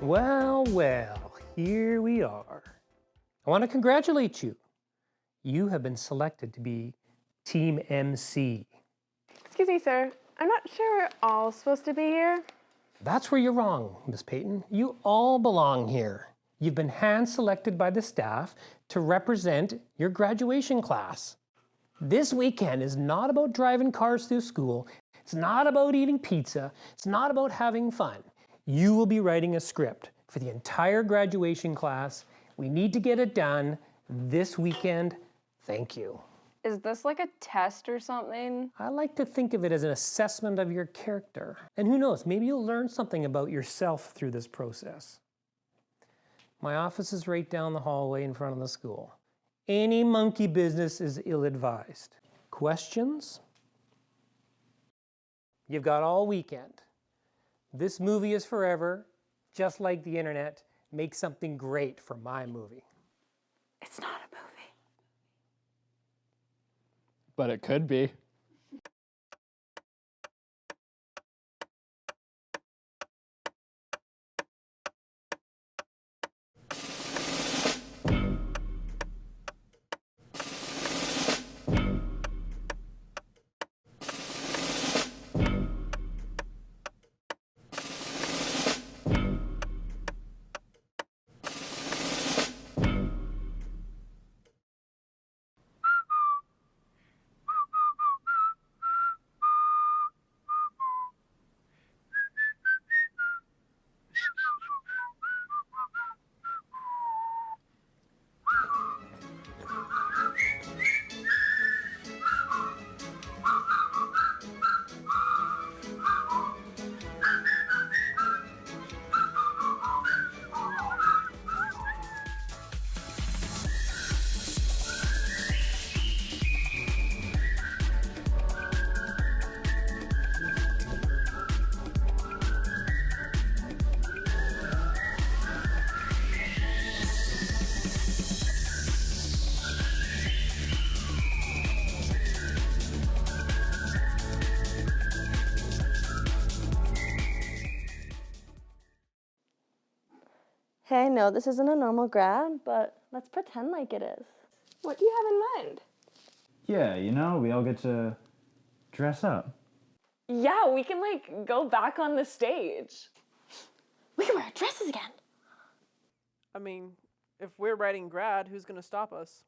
Well, well, here we are. I want to congratulate you. You have been selected to be Team MC. Excuse me, sir. I'm not sure we're all supposed to be here. That's where you're wrong, Miss Payton. You all belong here. You've been hand-selected by the staff to represent your graduation class. This weekend is not about driving cars through school. It's not about eating pizza. It's not about having fun. You will be writing a script for the entire graduation class. We need to get it done this weekend. Thank you. Is this like a test or something? I like to think of it as an assessment of your character. And who knows, maybe you'll learn something about yourself through this process. My office is right down the hallway in front of the school. Any monkey business is ill-advised. Questions? You've got all weekend. This movie is forever, just like the internet. Make something great for my movie. It's not a movie. But it could be. Hey, I know this isn't a normal grad, but let's pretend like it is. What do you have in mind? Yeah, you know, we all get to dress up. Yeah, we can go back on the stage. We can wear our dresses again. I mean, if we're writing grad, who's gonna stop us?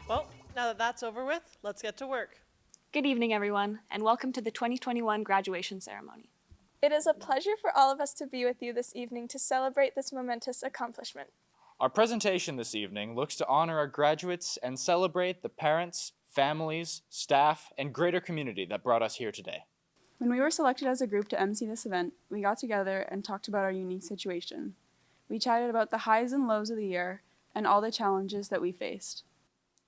Well, now that that's over with, let's get to work. Good evening, everyone, and welcome to the 2021 graduation ceremony. It is a pleasure for all of us to be with you this evening to celebrate this momentous accomplishment. Our presentation this evening looks to honor our graduates and celebrate the parents, families, staff, and greater community that brought us here today. When we were selected as a group to MC this event, we got together and talked about our unique situation. We chatted about the highs and lows of the year and all the challenges that we faced.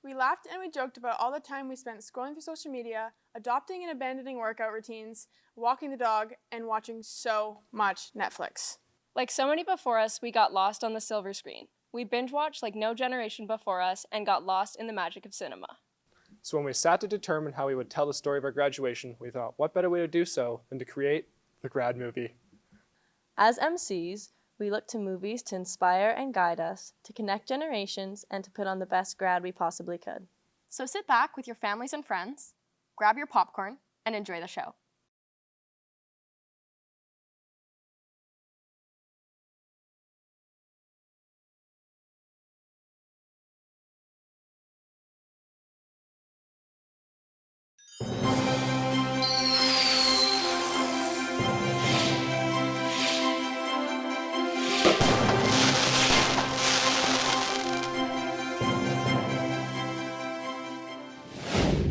We laughed and we joked about all the time we spent scrolling through social media, adopting and abandoning workout routines, walking the dog, and watching so much Netflix. Like so many before us, we got lost on the silver screen. We binge-watched like no generation before us and got lost in the magic of cinema. So when we sat to determine how we would tell the story of our graduation, we thought, what better way to do so than to create the grad movie? As MCs, we look to movies to inspire and guide us, to connect generations, and to put on the best grad we possibly could. So sit back with your families and friends, grab your popcorn, and enjoy the show.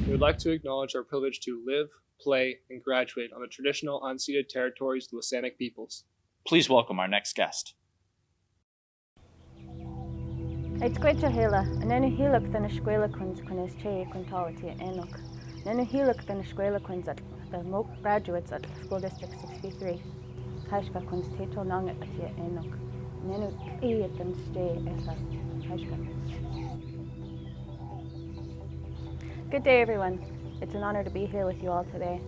We would like to acknowledge our privilege to live, play, and graduate on the traditional unceded territories of the Saanich peoples. Please welcome our next guest. It's Gwecha Hela, and then Hiluk than a squela quins quins che quintality enok. Then Hiluk than a squela quins at the MOOC graduates at School District 63. Hashka quins teto nong at the enok. Nenu e than stay at Hashka. Good day, everyone. It's an honor to be here with you all today.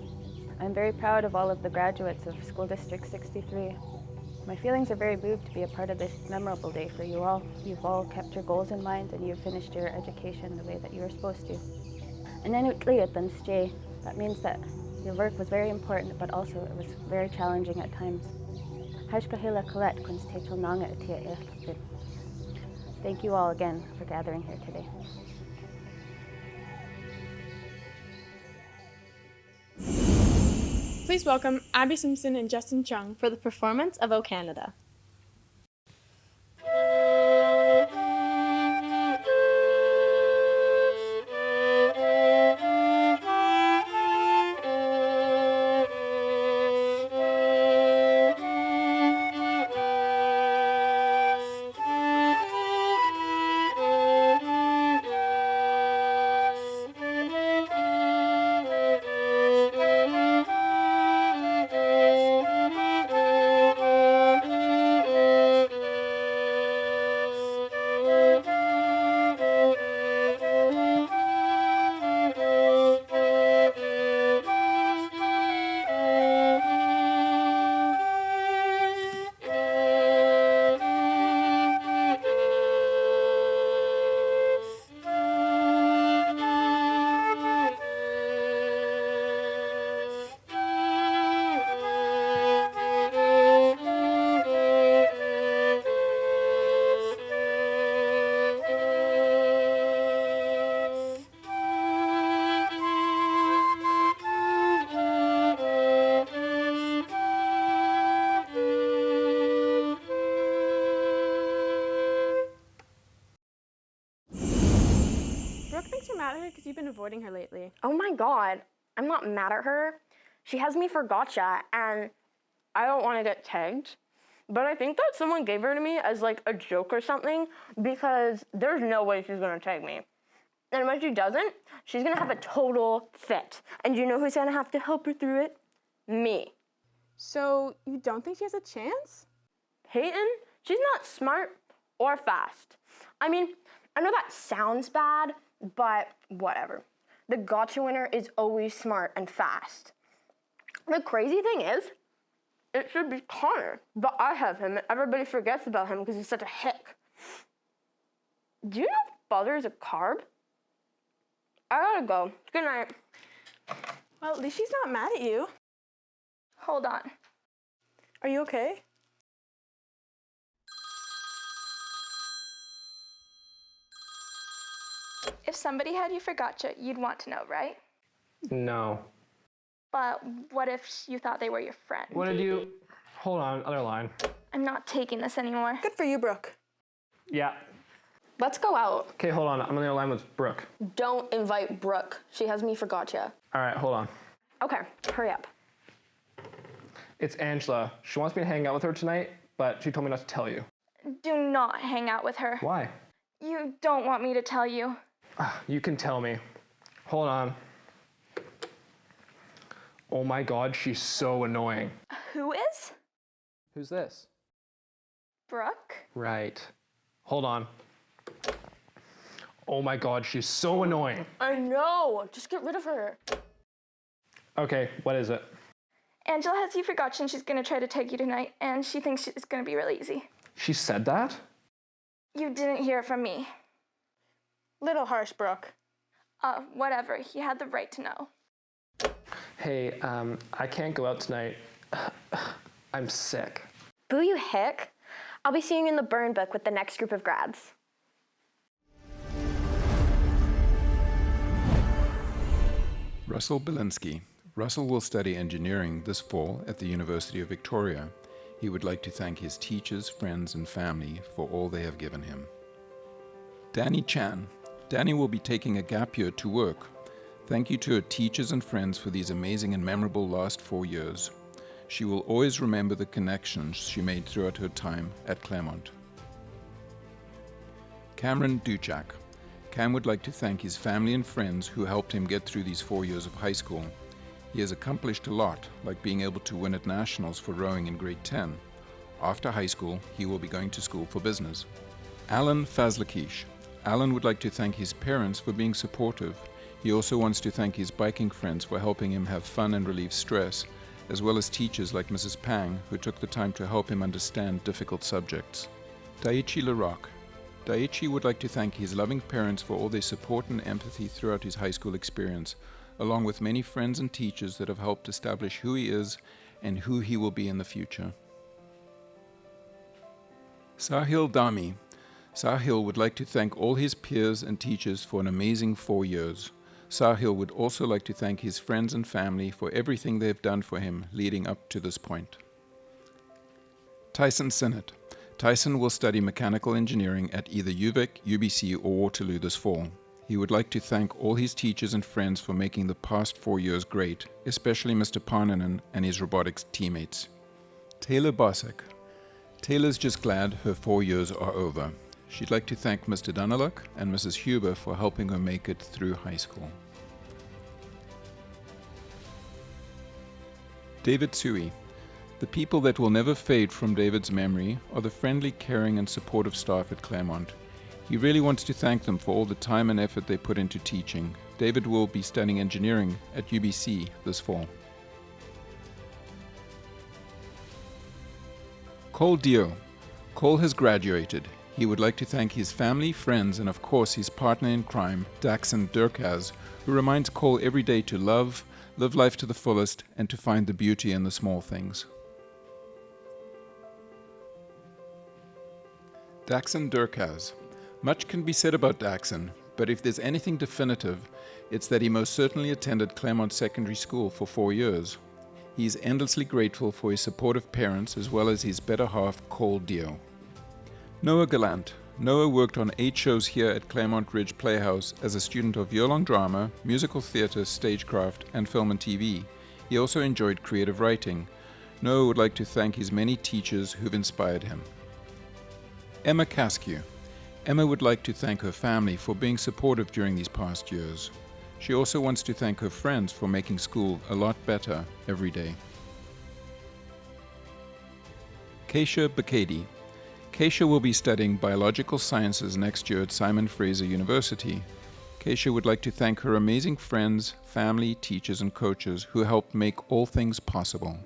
I'm very proud of all of the graduates of School District 63. My feelings are very moved to be a part of this memorable day for you all. You've all kept your goals in mind and you've finished your education the way that you were supposed to. And then that means that your work was very important, but also it was very challenging at times. Thank you all again for gathering here today. Please welcome Abby Simpson and Justin Chung for the performance of O Canada. Brooke thinks you're mad at her because you've been avoiding her lately. Oh my god, I'm not mad at her. She has me for gotcha, and I don't want to get tagged. But I think that someone gave her to me as like a joke or something, because there's no way she's gonna tag me. And when she doesn't, she's gonna have a total fit. And you know who's gonna have to help her through it? Me. So you don't think she has a chance? Peyton, she's not smart or fast. I mean, I know that sounds bad, but whatever. The gotcha winner is always smart and fast. The crazy thing is, it should be Connor, but I have him and everybody forgets about him because he's such a hick. Do you know butter is a carb? I gotta go. Good night. Well, at least she's not mad at you. Hold on. Are you okay? If somebody had you for gotcha, you'd want to know, right? No. But what if you thought they were your friend? What did you... Hold on, other line. I'm not taking this anymore. Good for you, Brooke. Yeah. Let's go out. Okay, hold on. I'm on the other line with Brooke. Don't invite Brooke. She has me for gotcha. All right, hold on. Okay, hurry up. It's Angela. She wants me to hang out with her tonight, but she told me not to tell you. Do not hang out with her. Why? You don't want me to tell you. You can tell me. Hold on. Oh my god, she's so annoying. Who is? Who's this? Brooke? Right. Hold on. Oh my god, she's so annoying. I know. Just get rid of her. Okay, what is it? Angela has you for gotcha and she's gonna try to tag you tonight, and she thinks it's gonna be really easy. She said that? You didn't hear it from me. Little harsh, Brooke. Whatever. You had the right to know. Hey, I can't go out tonight. I'm sick. Boo, you hick. I'll be seeing you in the burn book with the next group of grads. Russell Belinsky. Russell will study engineering this fall at the University of Victoria. He would like to thank his teachers, friends, and family for all they have given him. Danny Chan. Danny will be taking a gap year to work. Thank you to her teachers and friends for these amazing and memorable last 4 years. She will always remember the connections she made throughout her time at Claremont. Cameron Duchak. Cam would like to thank his family and friends who helped him get through these 4 years of high school. He has accomplished a lot, like being able to win at nationals for rowing in grade 10. After high school, he will be going to school for business. Alan Fazlakish. Alan would like to thank his parents for being supportive. He also wants to thank his biking friends for helping him have fun and relieve stress, as well as teachers like Mrs. Pang, who took the time to help him understand difficult subjects. Daichi Larock. Daichi would like to thank his loving parents for all their support and empathy throughout his high school experience, along with many friends and teachers that have helped establish who he is and who he will be in the future. Sahil Dami. Sahil would like to thank all his peers and teachers for an amazing 4 years. Sahil would also like to thank his friends and family for everything they have done for him leading up to this point. Tyson Sinnott. Tyson will study mechanical engineering at either UVic, UBC, or Waterloo this fall. He would like to thank all his teachers and friends for making the past 4 years great, especially Mr. Parnanen and his robotics teammates. Taylor Bossack. Taylor's just glad her 4 years are over. She'd like to thank Mr. Dunaluk and Mrs. Huber for helping her make it through high school. David Tsui. The people that will never fade from David's memory are the friendly, caring, and supportive staff at Claremont. He really wants to thank them for all the time and effort they put into teaching. David will be studying engineering at UBC this fall. Cole Dio. Cole has graduated. He would like to thank his family, friends, and of course his partner in crime, Daxon Durkaz, who reminds Cole every day to love, live life to the fullest, and to find the beauty in the small things. Daxon Durkaz. Much can be said about Daxon, but if there's anything definitive, it's that he most certainly attended Claremont Secondary School for 4 years. He is endlessly grateful for his supportive parents as well as his better half, Cole Dio. Noah Gallant. Noah worked on 8 shows here at Claremont Ridge Playhouse as a student of year-long drama, musical theatre, stagecraft, and film and TV. He also enjoyed creative writing. Noah would like to thank his many teachers who've inspired him. Emma Caskew. Emma would like to thank her family for being supportive during these past years. She also wants to thank her friends for making school a lot better every day. Keisha Bakady. Keisha will be studying biological sciences next year at Simon Fraser University. Keisha would like to thank her amazing friends, family, teachers, and coaches who helped make all things possible.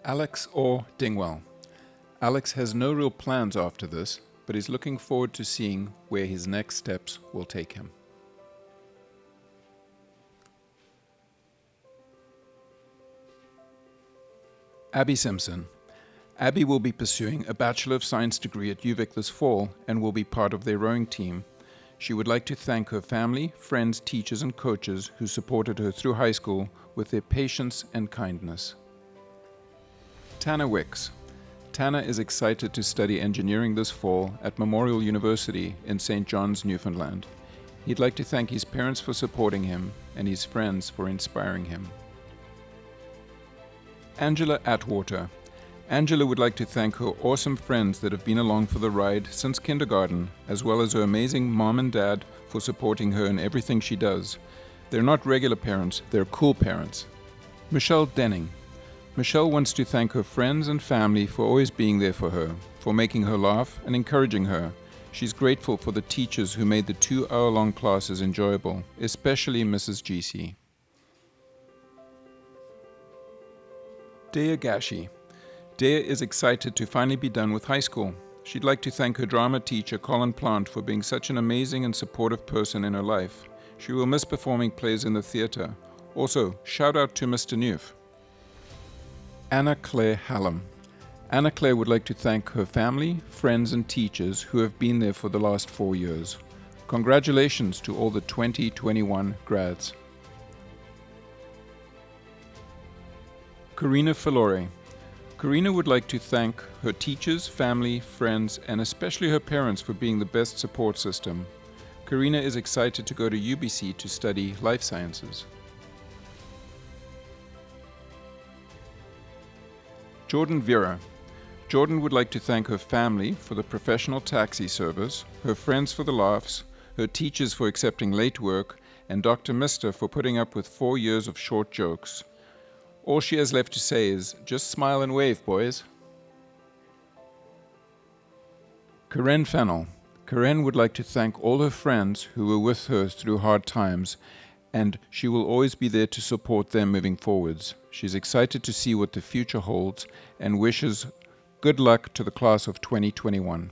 Alex Orr Dingwell. Alex has no real plans after this, but is looking forward to seeing where his next steps will take him. Abby Simpson. Abby will be pursuing a Bachelor of Science degree at UVic this fall and will be part of their rowing team. She would like to thank her family, friends, teachers, and coaches who supported her through high school with their patience and kindness. Tanner Wicks. Tanner is excited to study engineering this fall at Memorial University in St. John's, Newfoundland. He'd like to thank his parents for supporting him and his friends for inspiring him. Angela Atwater. Angela would like to thank her awesome friends that have been along for the ride since kindergarten, as well as her amazing mom and dad for supporting her in everything she does. They're not regular parents, they're cool parents. Michelle Denning. Michelle wants to thank her friends and family for always being there for her, for making her laugh and encouraging her. She's grateful for the teachers who made the 2-hour-long classes enjoyable, especially Mrs. GC. Dea Gashi. Dea is excited to finally be done with high school. She'd like to thank her drama teacher, Colin Plant, for being such an amazing and supportive person in her life. She will miss performing plays in the theatre. Also, shout out to Mr. Neuf. Anna Claire Hallam. Anna Claire would like to thank her family, friends, and teachers who have been there for the last 4 years. Congratulations to all the 2021 grads. Karina Filore. Karina would like to thank her teachers, family, friends, and especially her parents for being the best support system. Karina is excited to go to UBC to study life sciences. Jordan Vera. Jordan would like to thank her family for the professional taxi service, her friends for the laughs, her teachers for accepting late work, and Dr. Mister for putting up with 4 years of short jokes. All she has left to say is, just smile and wave, boys. Karen Fennell. Karen would like to thank all her friends who were with her through hard times, and she will always be there to support them moving forwards. She's excited to see what the future holds and wishes good luck to the class of 2021.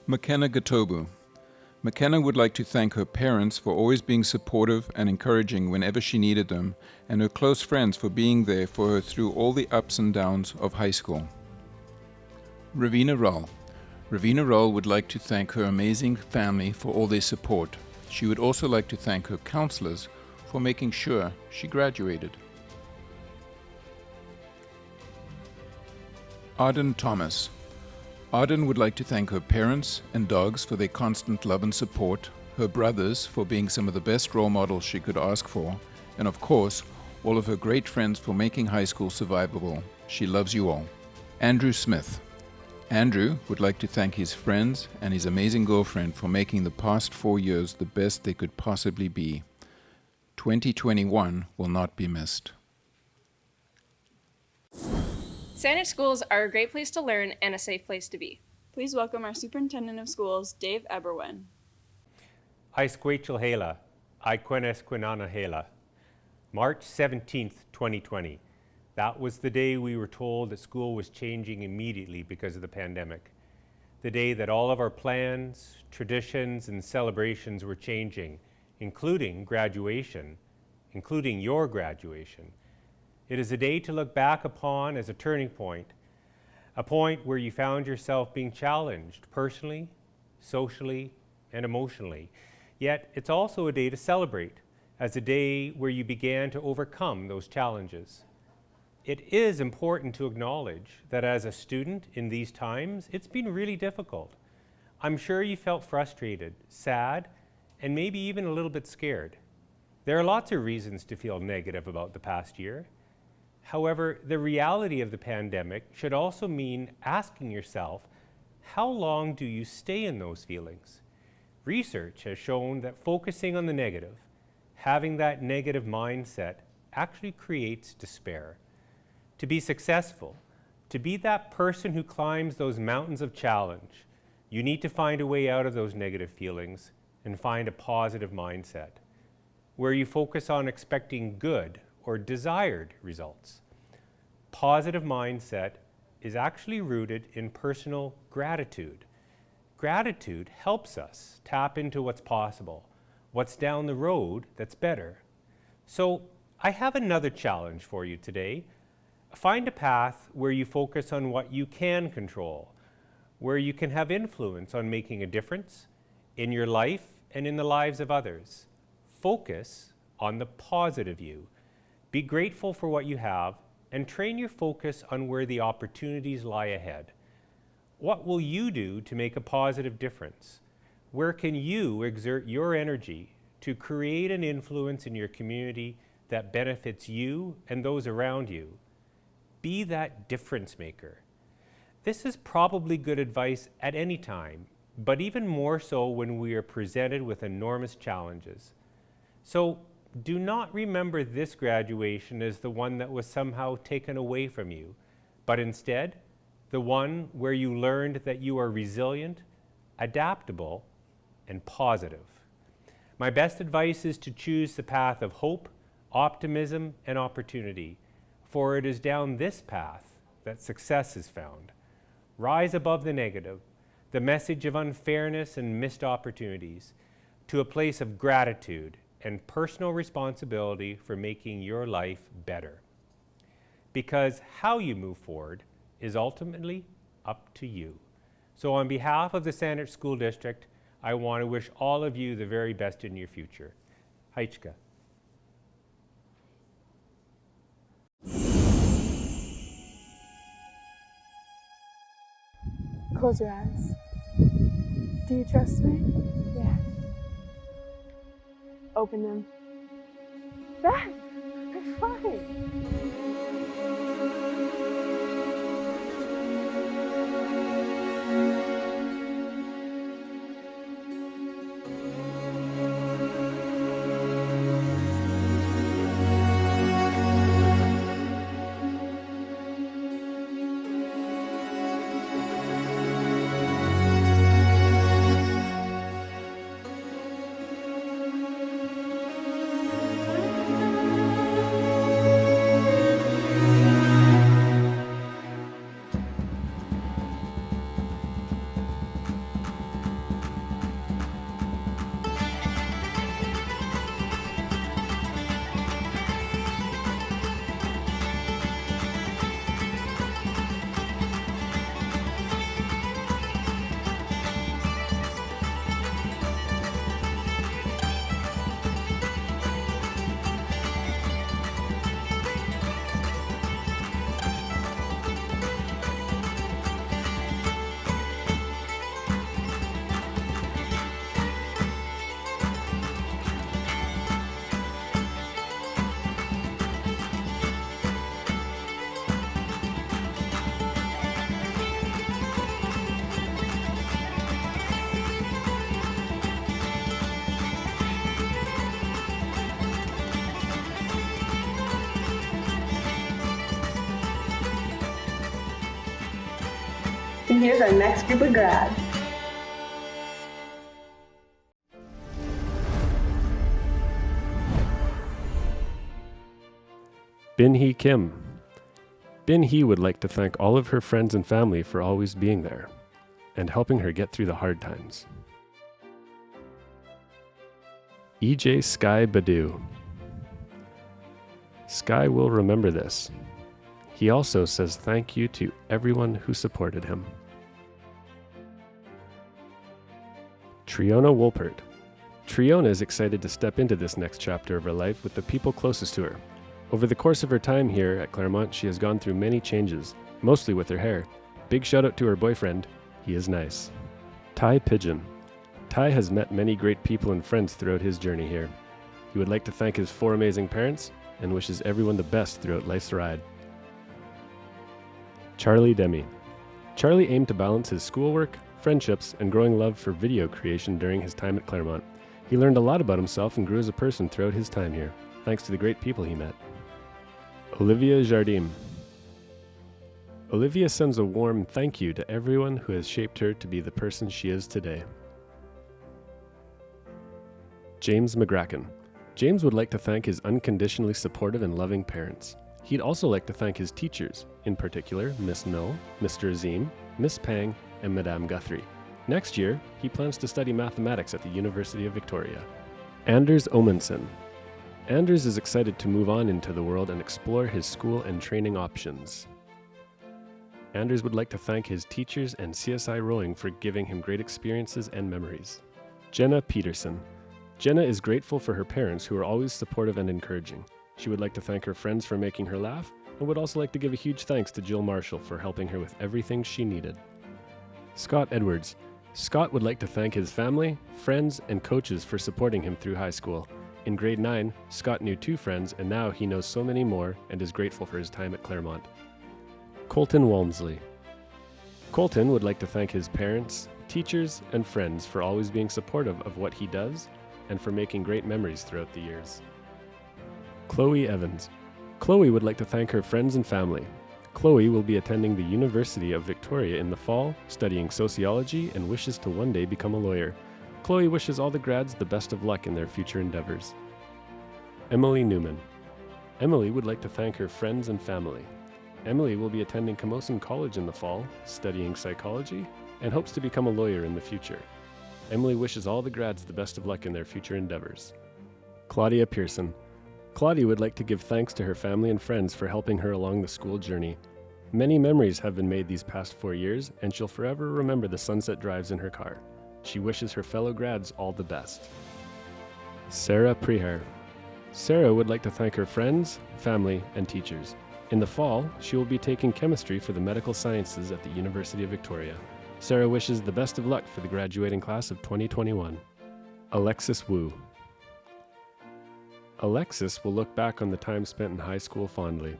McKenna Gatobu. McKenna would like to thank her parents for always being supportive and encouraging whenever she needed them, and her close friends for being there for her through all the ups and downs of high school. Ravina Rull. Ravina Rull would like to thank her amazing family for all their support. She would also like to thank her counselors for making sure she graduated. Arden Thomas. Arden would like to thank her parents and dogs for their constant love and support, her brothers for being some of the best role models she could ask for, and of course, all of her great friends for making high school survivable. She loves you all. Andrew Smith. Andrew would like to thank his friends and his amazing girlfriend for making the past 4 years the best they could possibly be. 2021 will not be missed. Saanich Schools are a great place to learn and a safe place to be. Please welcome our Superintendent of Schools, Dave Eberwin. Aisquachel Hela, Iquenes Quinana Hela. March 17th, 2020. That was the day we were told that school was changing immediately because of the pandemic. The day that all of our plans, traditions, and celebrations were changing, including graduation, including your graduation. It is a day to look back upon as a turning point, a point where you found yourself being challenged personally, socially, and emotionally. Yet it's also a day to celebrate, as a day where you began to overcome those challenges. It is important to acknowledge that as a student in these times, it's been really difficult. I'm sure you felt frustrated, sad, and maybe even a little bit scared. There are lots of reasons to feel negative about the past year. However, the reality of the pandemic should also mean asking yourself, how long do you stay in those feelings? Research has shown that focusing on the negative, having that negative mindset, actually creates despair. To be successful, to be that person who climbs those mountains of challenge, you need to find a way out of those negative feelings and find a positive mindset, where you focus on expecting good or desired results. Positive mindset is actually rooted in personal gratitude. Gratitude helps us tap into what's possible, what's down the road that's better. So I have another challenge for you today. Find a path where you focus on what you can control, where you can have influence on making a difference in your life and in the lives of others. Focus on the positive you. Be grateful for what you have and train your focus on where the opportunities lie ahead. What will you do to make a positive difference? Where can you exert your energy to create an influence in your community that benefits you and those around you? Be that difference maker. This is probably good advice at any time, but even more so when we are presented with enormous challenges. So do not remember this graduation as the one that was somehow taken away from you, but instead the one where you learned that you are resilient, adaptable, and positive. My best advice is to choose the path of hope, optimism, and opportunity, for it is down this path that success is found. Rise above the negative, the message of unfairness and missed opportunities, to a place of gratitude and personal responsibility for making your life better. Because how you move forward is ultimately up to you. So on behalf of the Saanich School District, I want to wish all of you the very best in your future. Haichka. Close your eyes. Do you trust me? Yes. Open them. Dad, I'm fine. And here's our next group of grads. Bin Hee Kim. Bin Hee would like to thank all of her friends and family for always being there and helping her get through the hard times. EJ Sky Badu. Sky will remember this. He also says thank you to everyone who supported him. Triona Wolpert. Triona is excited to step into this next chapter of her life with the people closest to her. Over the course of her time here at Claremont, she has gone through many changes, mostly with her hair. Big shout out to her boyfriend. He is nice. Ty Pigeon. Ty has met many great people and friends throughout his journey here. He would like to thank his 4 amazing parents and wishes everyone the best throughout life's ride. Charlie Demi. Charlie aimed to balance his schoolwork, friendships, and growing love for video creation during his time at Claremont. He learned a lot about himself and grew as a person throughout his time here, thanks to the great people he met. Olivia Jardim. Olivia sends a warm thank you to everyone who has shaped her to be the person she is today. James McGracken. James would like to thank his unconditionally supportive and loving parents. He'd also like to thank his teachers, in particular Miss Mill, Mr. Azim, Miss Pang, and Madame Guthrie. Next year, he plans to study mathematics at the University of Victoria. Anders Omenson. Anders is excited to move on into the world and explore his school and training options. Anders would like to thank his teachers and CSI Rowing for giving him great experiences and memories. Jenna Peterson. Jenna is grateful for her parents who are always supportive and encouraging. She would like to thank her friends for making her laugh and would also like to give a huge thanks to Jill Marshall for helping her with everything she needed. Scott Edwards. Scott would like to thank his family, friends, and coaches for supporting him through high school. In grade 9, Scott knew 2 friends, and now he knows so many more and is grateful for his time at Claremont. Colton Walmsley. Colton would like to thank his parents, teachers, and friends for always being supportive of what he does and for making great memories throughout the years. Chloe Evans. Chloe would like to thank her friends and family. Chloe will be attending the University of Victoria in the fall, studying sociology, and wishes to one day become a lawyer. Chloe wishes all the grads the best of luck in their future endeavors. Emily Newman. Emily would like to thank her friends and family. Emily will be attending Camosun College in the fall, studying psychology, and hopes to become a lawyer in the future. Emily wishes all the grads the best of luck in their future endeavors. Claudia Pearson. Claudia would like to give thanks to her family and friends for helping her along the school journey. Many memories have been made these past 4 years, and she'll forever remember the sunset drives in her car. She wishes her fellow grads all the best. Sarah Prehar. Sarah would like to thank her friends, family, and teachers. In the fall, she will be taking chemistry for the medical sciences at the University of Victoria. Sarah wishes the best of luck for the graduating class of 2021. Alexis Wu. Alexis will look back on the time spent in high school fondly.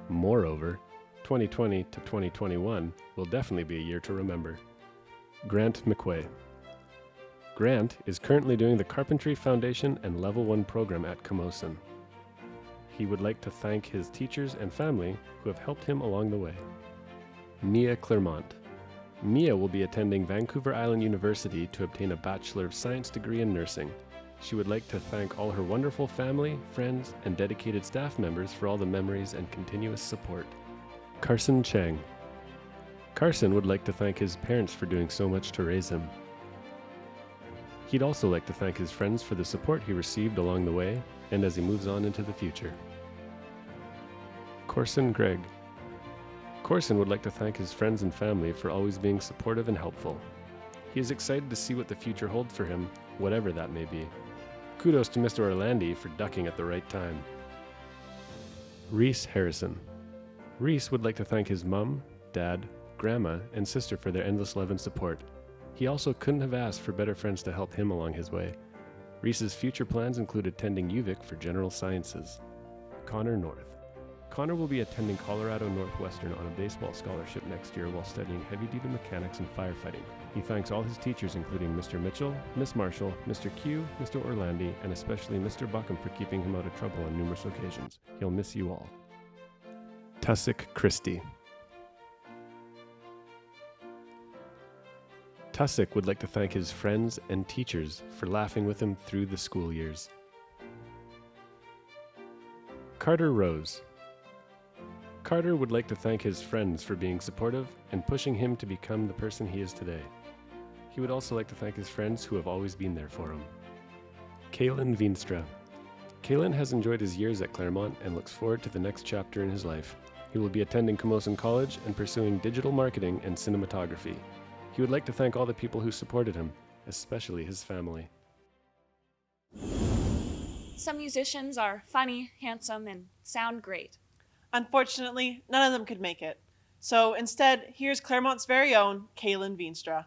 Moreover, 2020 to 2021 will definitely be a year to remember. Grant McQuay. Grant is currently doing the Carpentry Foundation and Level 1 program at Camosun. He would like to thank his teachers and family who have helped him along the way. Mia Claremont. Mia will be attending Vancouver Island University to obtain a Bachelor of Science degree in nursing. She would like to thank all her wonderful family, friends, and dedicated staff members for all the memories and continuous support. Carson Chang. Carson would like to thank his parents for doing so much to raise him. He'd also like to thank his friends for the support he received along the way and as he moves on into the future. Corson Gregg. Corson would like to thank his friends and family for always being supportive and helpful. He is excited to see what the future holds for him, whatever that may be. Kudos to Mr. Orlandi for ducking at the right time. Reese Harrison. Reese would like to thank his mom, dad, grandma, and sister for their endless love and support. He also couldn't have asked for better friends to help him along his way. Reese's future plans include attending UVic for General Sciences. Connor North. Connor will be attending Colorado Northwestern on a baseball scholarship next year while studying heavy-duty mechanics and firefighting. He thanks all his teachers including Mr. Mitchell, Miss Marshall, Mr. Q, Mr. Orlandi, and especially Mr. Buckham for keeping him out of trouble on numerous occasions. He'll miss you all. Tussock Christie. Tussock would like to thank his friends and teachers for laughing with him through the school years. Carter Rose. Carter would like to thank his friends for being supportive and pushing him to become the person he is today. He would also like to thank his friends who have always been there for him. Kaylin Veenstra. Kaylin has enjoyed his years at Claremont and looks forward to the next chapter in his life. He will be attending Camosun College and pursuing digital marketing and cinematography. He would like to thank all the people who supported him, especially his family. Some musicians are funny, handsome, and sound great. Unfortunately, none of them could make it. So instead, here's Claremont's very own Kaylin Veenstra.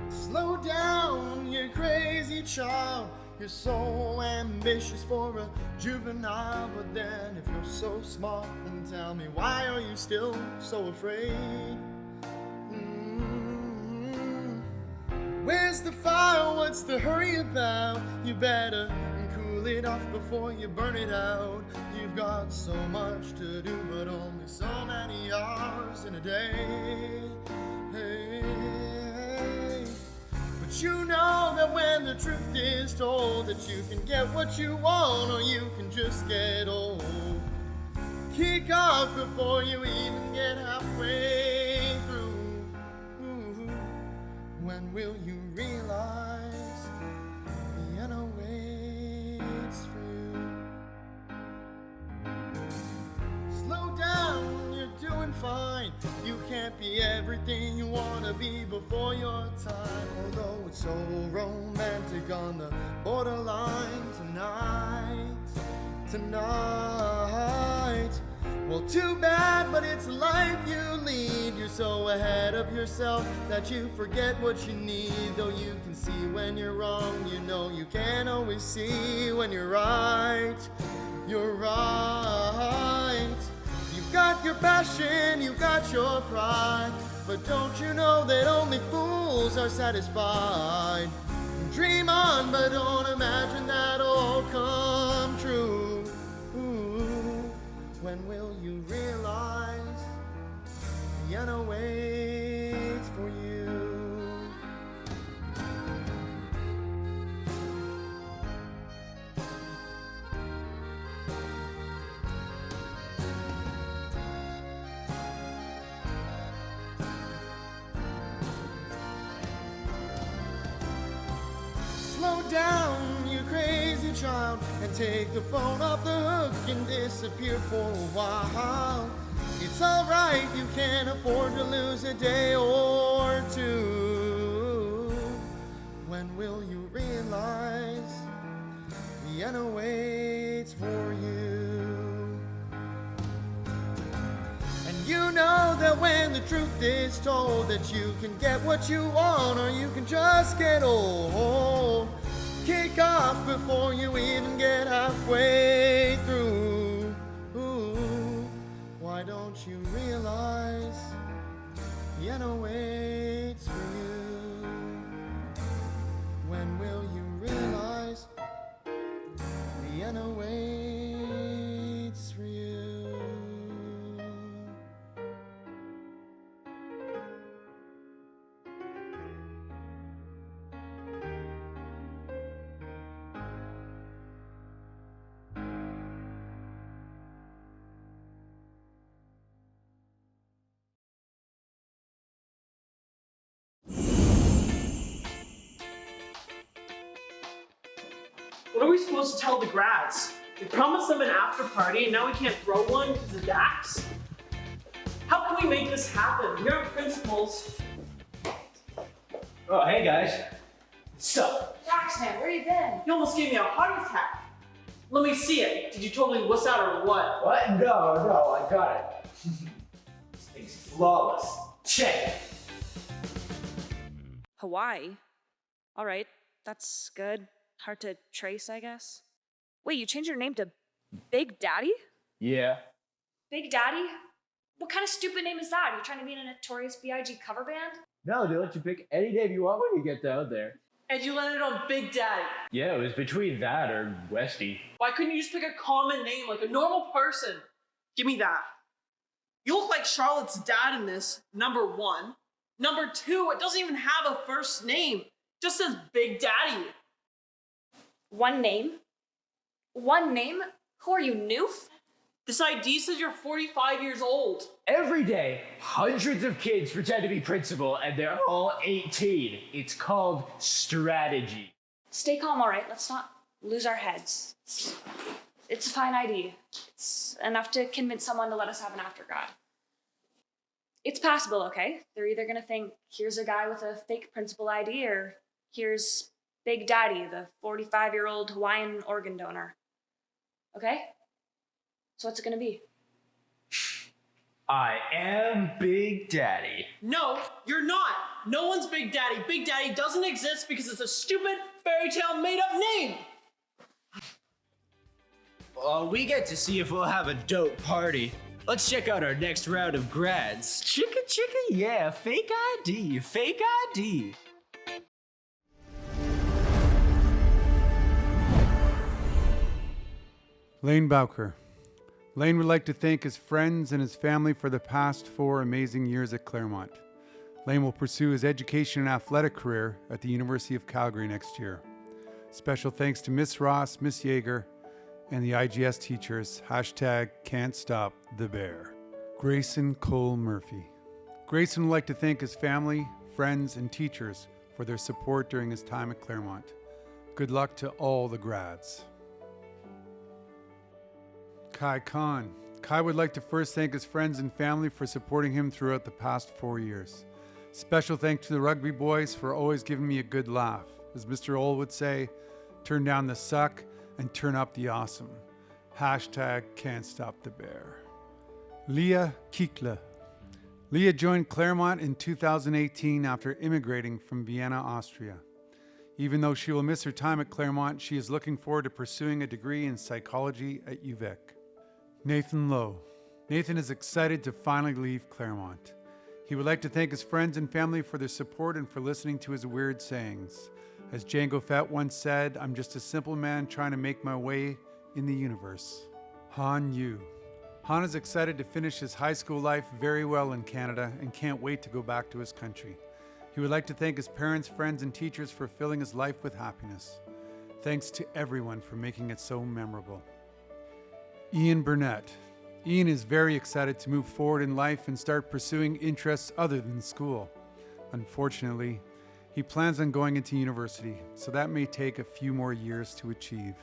Slow down, you crazy child. You're so ambitious for a juvenile, but then if you're so smart, then tell me, why are you still so afraid? Where's the fire? What's the hurry about? You better cool it off before you burn it out. You've got so much to do, but only so many hours in a day. Hey. But you know that when the truth is told, that you can get what you want or you can just get old. Kick off before you even get halfway through. When will you realize Vienna waits for you? Slow down, you're doing fine. You can't be everything you want to be before your time. Although it's so romantic on the borderline tonight. Well, too bad, but it's the life you lead. You're so ahead of yourself that you forget what you need. Though you can see when you're wrong, you know you can't always see when you're right. You're right. You've got your passion, you've got your pride, but don't you know that only fools are satisfied? Dream on, but don't imagine that'll all come true. When will you realize Vienna waits for you? Slow down, you crazy child, and take the phone off the hook and disappear for a while. It's alright, you can't afford to lose a day or two. When will you realize the end awaits for you? And you know that when the truth is told, that you can get what you want or you can just get old. Kick off before you even get halfway through. Why don't you realize the end awaits for you? When will you realize the end awaits for you? What are we supposed to tell the grads? We promised them an after party and now we can't throw one because of Dax? How can we make this happen? We aren't principals. Oh, hey guys. So, Dax, man, where you been? You almost gave me a heart attack. Let me see it. Did you totally wuss out or what? what? No, I got it. This thing's flawless. Check. Hawaii? Alright, that's good. Hard to trace, I guess. Wait, you changed your name to Big Daddy? Yeah. Big Daddy? What kind of stupid name is that? Are you trying to be in a Notorious B.I.G. cover band? No, they let you pick any name you want when you get down there. And you landed on Big Daddy. Yeah, it was between that or Westy. Why couldn't you just pick a common name like a normal person? Give me that. You look like Charlotte's dad in this, number one. Number two, it doesn't even have a first name. It just says Big Daddy. One name? One name? Who are you, Noof? This ID says you're 45 years old. Every day, hundreds of kids pretend to be principal and they're all 18. It's called strategy. Stay calm, alright? Let's not lose our heads. It's a fine ID. It's enough to convince someone to let us have an aftergrad. It's passable, okay? They're either gonna think, here's a guy with a fake principal ID, or here's Big Daddy, the 45-year-old Hawaiian organ donor. Okay? So what's it gonna be? I am Big Daddy. No, you're not. No one's Big Daddy. Big Daddy doesn't exist because it's a stupid fairy tale made-up name. Well, we get to see if we'll have a dope party. Let's check out our next round of grads. Chicka, yeah, fake ID, fake ID. Lane Bowker. Lane would like to thank his friends and his family for the past 4 amazing years at Claremont. Lane will pursue his education and athletic career at the University of Calgary next year. Special thanks to Miss Ross, Miss Yeager, and the IGS teachers. #Can'tStopTheBear. Grayson Cole Murphy. Grayson would like to thank his family, friends, and teachers for their support during his time at Claremont. Good luck to all the grads. Kai Khan. Kai would like to first thank his friends and family for supporting him throughout the past 4 years. Special thanks to the rugby boys for always giving me a good laugh. As Mr. Ole would say, turn down the suck and turn up the awesome. #Can'tStopTheBear. Leah Kikla. Leah joined Claremont in 2018 after immigrating from Vienna, Austria. Even though she will miss her time at Claremont, she is looking forward to pursuing a degree in psychology at UVic. Nathan Lowe. Nathan is excited to finally leave Claremont. He would like to thank his friends and family for their support and for listening to his weird sayings. As Django Fett once said, I'm just a simple man trying to make my way in the universe. Han Yu. Han is excited to finish his high school life very well in Canada and can't wait to go back to his country. He would like to thank his parents, friends, and teachers for filling his life with happiness. Thanks to everyone for making it so memorable. Ian Burnett. Ian is very excited to move forward in life and start pursuing interests other than school. Unfortunately, he plans on going into university, so that may take a few more years to achieve.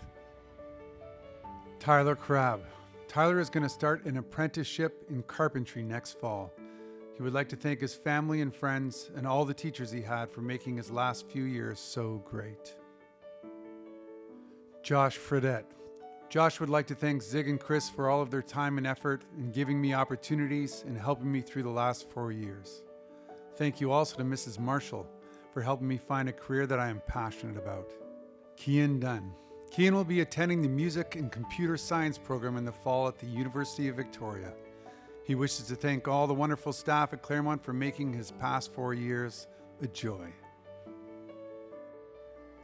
Tyler Crabb. Tyler is going to start an apprenticeship in carpentry next fall. He would like to thank his family and friends and all the teachers he had for making his last few years so great. Josh Fredette. Josh would like to thank Zig and Chris for all of their time and effort in giving me opportunities and helping me through the last 4 years. Thank you also to Mrs. Marshall for helping me find a career that I am passionate about. Kian Dunn. Kian will be attending the Music and Computer Science program in the fall at the University of Victoria. He wishes to thank all the wonderful staff at Claremont for making his past 4 years a joy.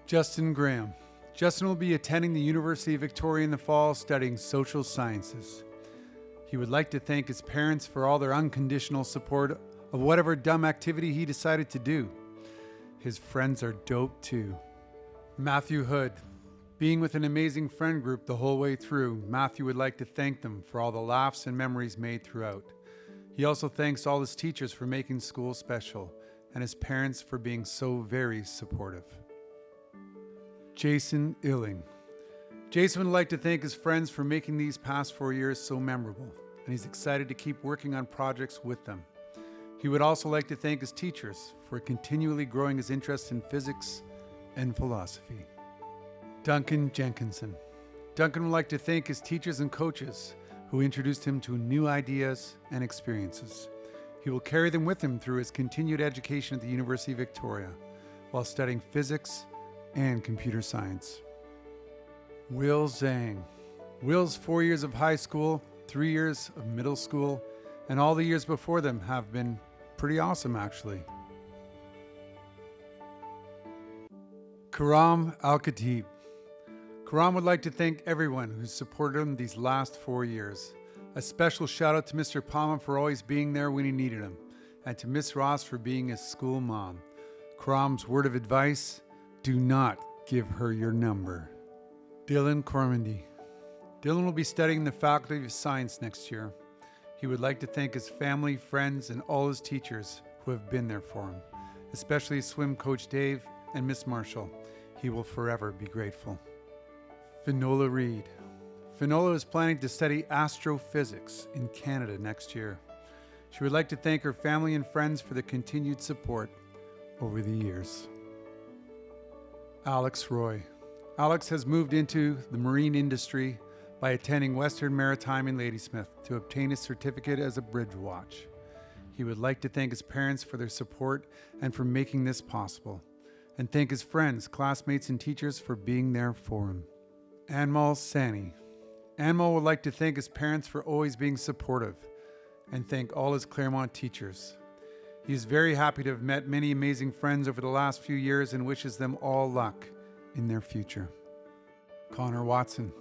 Justin Graham. Justin will be attending the University of Victoria in the fall studying social sciences. He would like to thank his parents for all their unconditional support of whatever dumb activity he decided to do. His friends are dope too. Matthew Hood. Being with an amazing friend group the whole way through, Matthew would like to thank them for all the laughs and memories made throughout. He also thanks all his teachers for making school special and his parents for being so very supportive. Jason Illing. Jason would like to thank his friends for making these past 4 years so memorable, and he's excited to keep working on projects with them. He would also like to thank his teachers for continually growing his interest in physics and philosophy. Duncan Jenkinson. Duncan would like to thank his teachers and coaches who introduced him to new ideas and experiences. He will carry them with him through his continued education at the University of Victoria while studying physics and computer science. Will Zhang. Will's 4 years of high school, 3 years of middle school, and all the years before them have been pretty awesome actually. Karam Al-Khatib. Karam would like to thank everyone who supported him these last 4 years. A special shout out to Mr. Palma for always being there when he needed him, and to Miss Ross for being his school mom. Karam's word of advice: do not give her your number. Dylan Cormandy. Dylan will be studying the Faculty of Science next year. He would like to thank his family, friends, and all his teachers who have been there for him, especially his swim coach Dave and Miss Marshall. He will forever be grateful. Finola Reed. Finola is planning to study astrophysics in Canada next year. She would like to thank her family and friends for the continued support over the years. Alex Roy. Alex has moved into the marine industry by attending Western Maritime in Ladysmith to obtain his certificate as a bridge watch. He would like to thank his parents for their support and for making this possible, and thank his friends, classmates, and teachers for being there for him. Anmal Sani. Anmal would like to thank his parents for always being supportive and thank all his Claremont teachers. He is very happy to have met many amazing friends over the last few years and wishes them all luck in their future. Connor Watson.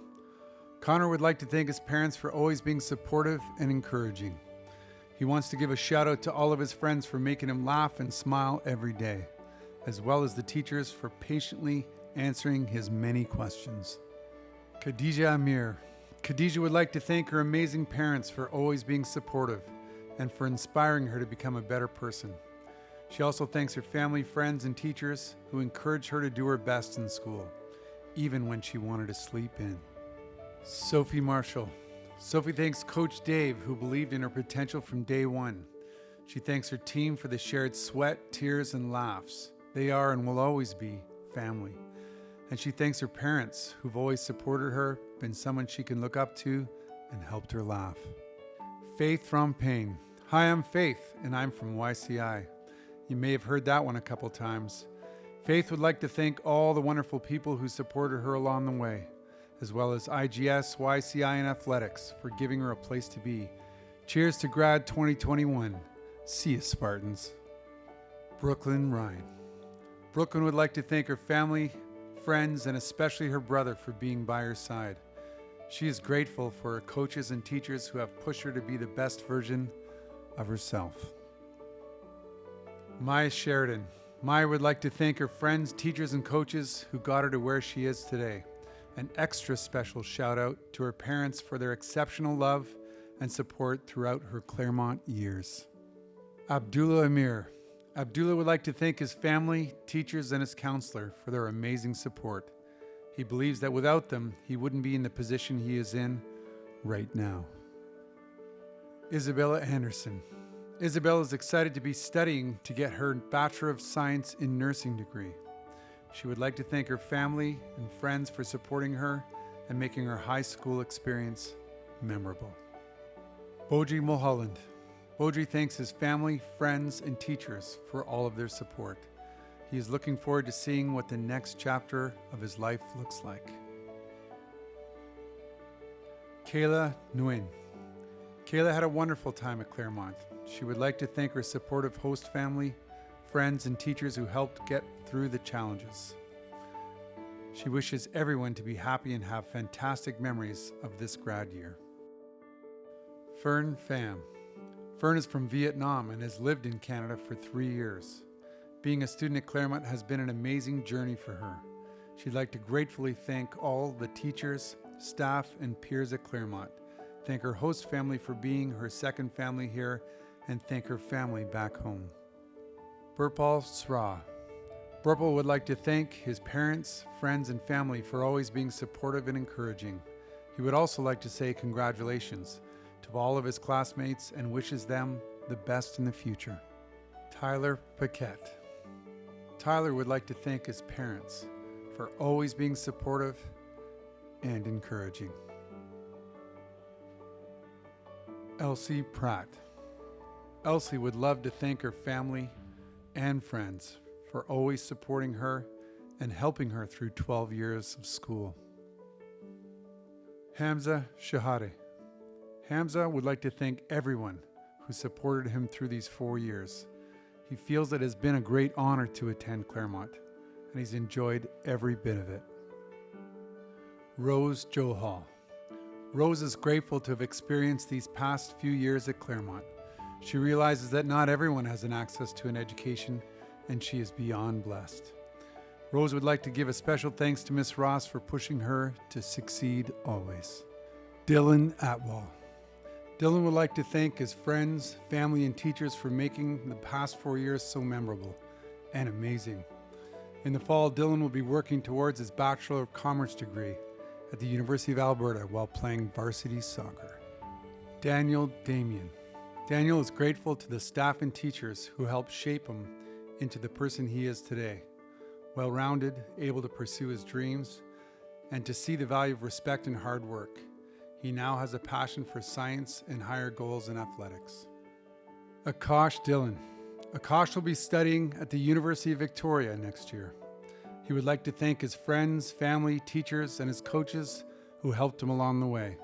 Connor would like to thank his parents for always being supportive and encouraging. He wants to give a shout out to all of his friends for making him laugh and smile every day, as well as the teachers for patiently answering his many questions. Khadija Amir. Khadija would like to thank her amazing parents for always being supportive and for inspiring her to become a better person. She also thanks her family, friends, and teachers who encouraged her to do her best in school, even when she wanted to sleep in. Sophie Marshall. Sophie thanks Coach Dave, who believed in her potential from day one. She thanks her team for the shared sweat, tears, and laughs. They are and will always be family. And she thanks her parents, who've always supported her, been someone she can look up to, and helped her laugh. Faith from Payne. Hi, I'm Faith, and I'm from YCI. You may have heard that one a couple times. Faith would like to thank all the wonderful people who supported her along the way, as well as IGS, YCI, and athletics for giving her a place to be. Cheers to Grad 2021. See you, Spartans. Brooklyn Ryan. Brooklyn would like to thank her family, friends, and especially her brother for being by her side. She is grateful for her coaches and teachers who have pushed her to be the best version of herself. Maya Sheridan. Maya would like to thank her friends, teachers, and coaches who got her to where she is today. An extra special shout out to her parents for their exceptional love and support throughout her Claremont years. Abdullah Amir. Abdullah would like to thank his family, teachers, and his counselor for their amazing support. He believes that without them, he wouldn't be in the position he is in right now. Isabella Anderson. Isabella is excited to be studying to get her Bachelor of Science in Nursing degree. She would like to thank her family and friends for supporting her and making her high school experience memorable. Boji Mulholland. Boji thanks his family, friends, and teachers for all of their support. He is looking forward to seeing what the next chapter of his life looks like. Kayla Nguyen. Kayla had a wonderful time at Claremont. She would like to thank her supportive host family, friends, and teachers who helped get through the challenges. She wishes everyone to be happy and have fantastic memories of this grad year. Fern Pham. Fern is from Vietnam and has lived in Canada for 3 years. Being a student at Claremont has been an amazing journey for her. She'd like to gratefully thank all the teachers, staff, and peers at Claremont, thank her host family for being her second family here, and thank her family back home. Burpal Sra. Burpal would like to thank his parents, friends, and family for always being supportive and encouraging. He would also like to say congratulations to all of his classmates and wishes them the best in the future. Tyler Paquette. Tyler would like to thank his parents for always being supportive and encouraging. Elsie Pratt. Elsie would love to thank her family and friends for always supporting her and helping her through 12 years of school. Hamza Shahade. Hamza would like to thank everyone who supported him through these 4 years. He feels that it has been a great honor to attend Claremont, and he's enjoyed every bit of it. Rose Johal. Rose is grateful to have experienced these past few years at Claremont. She realizes that not everyone has an access to an education, and she is beyond blessed. Rose would like to give a special thanks to Miss Ross for pushing her to succeed always. Dylan Atwell. Dylan would like to thank his friends, family, and teachers for making the past 4 years so memorable and amazing. In the fall, Dylan will be working towards his Bachelor of Commerce degree at the University of Alberta while playing varsity soccer. Daniel Damien. Daniel is grateful to the staff and teachers who helped shape him into the person he is today. Well-rounded, able to pursue his dreams, and to see the value of respect and hard work. He now has a passion for science and higher goals in athletics. Akash Dillon. Akash will be studying at the University of Victoria next year. He would like to thank his friends, family, teachers, and his coaches who helped him along the way.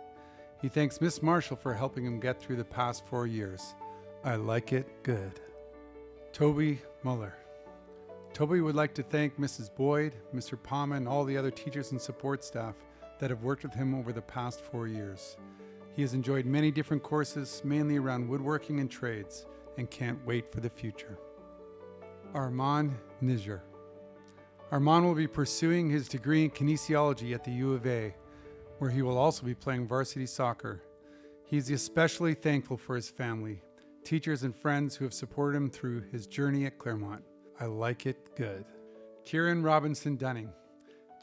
He thanks Miss Marshall for helping him get through the past 4 years. I like it good. Toby Muller. Toby would like to thank Mrs. Boyd, Mr. Palma, and all the other teachers and support staff that have worked with him over the past 4 years. He has enjoyed many different courses, mainly around woodworking and trades, and can't wait for the future. Armand Niger. Armand will be pursuing his degree in kinesiology at the U of A, where he will also be playing varsity soccer. He is especially thankful for his family, teachers, and friends who have supported him through his journey at Claremont. I like it good. Kieran Robinson Dunning.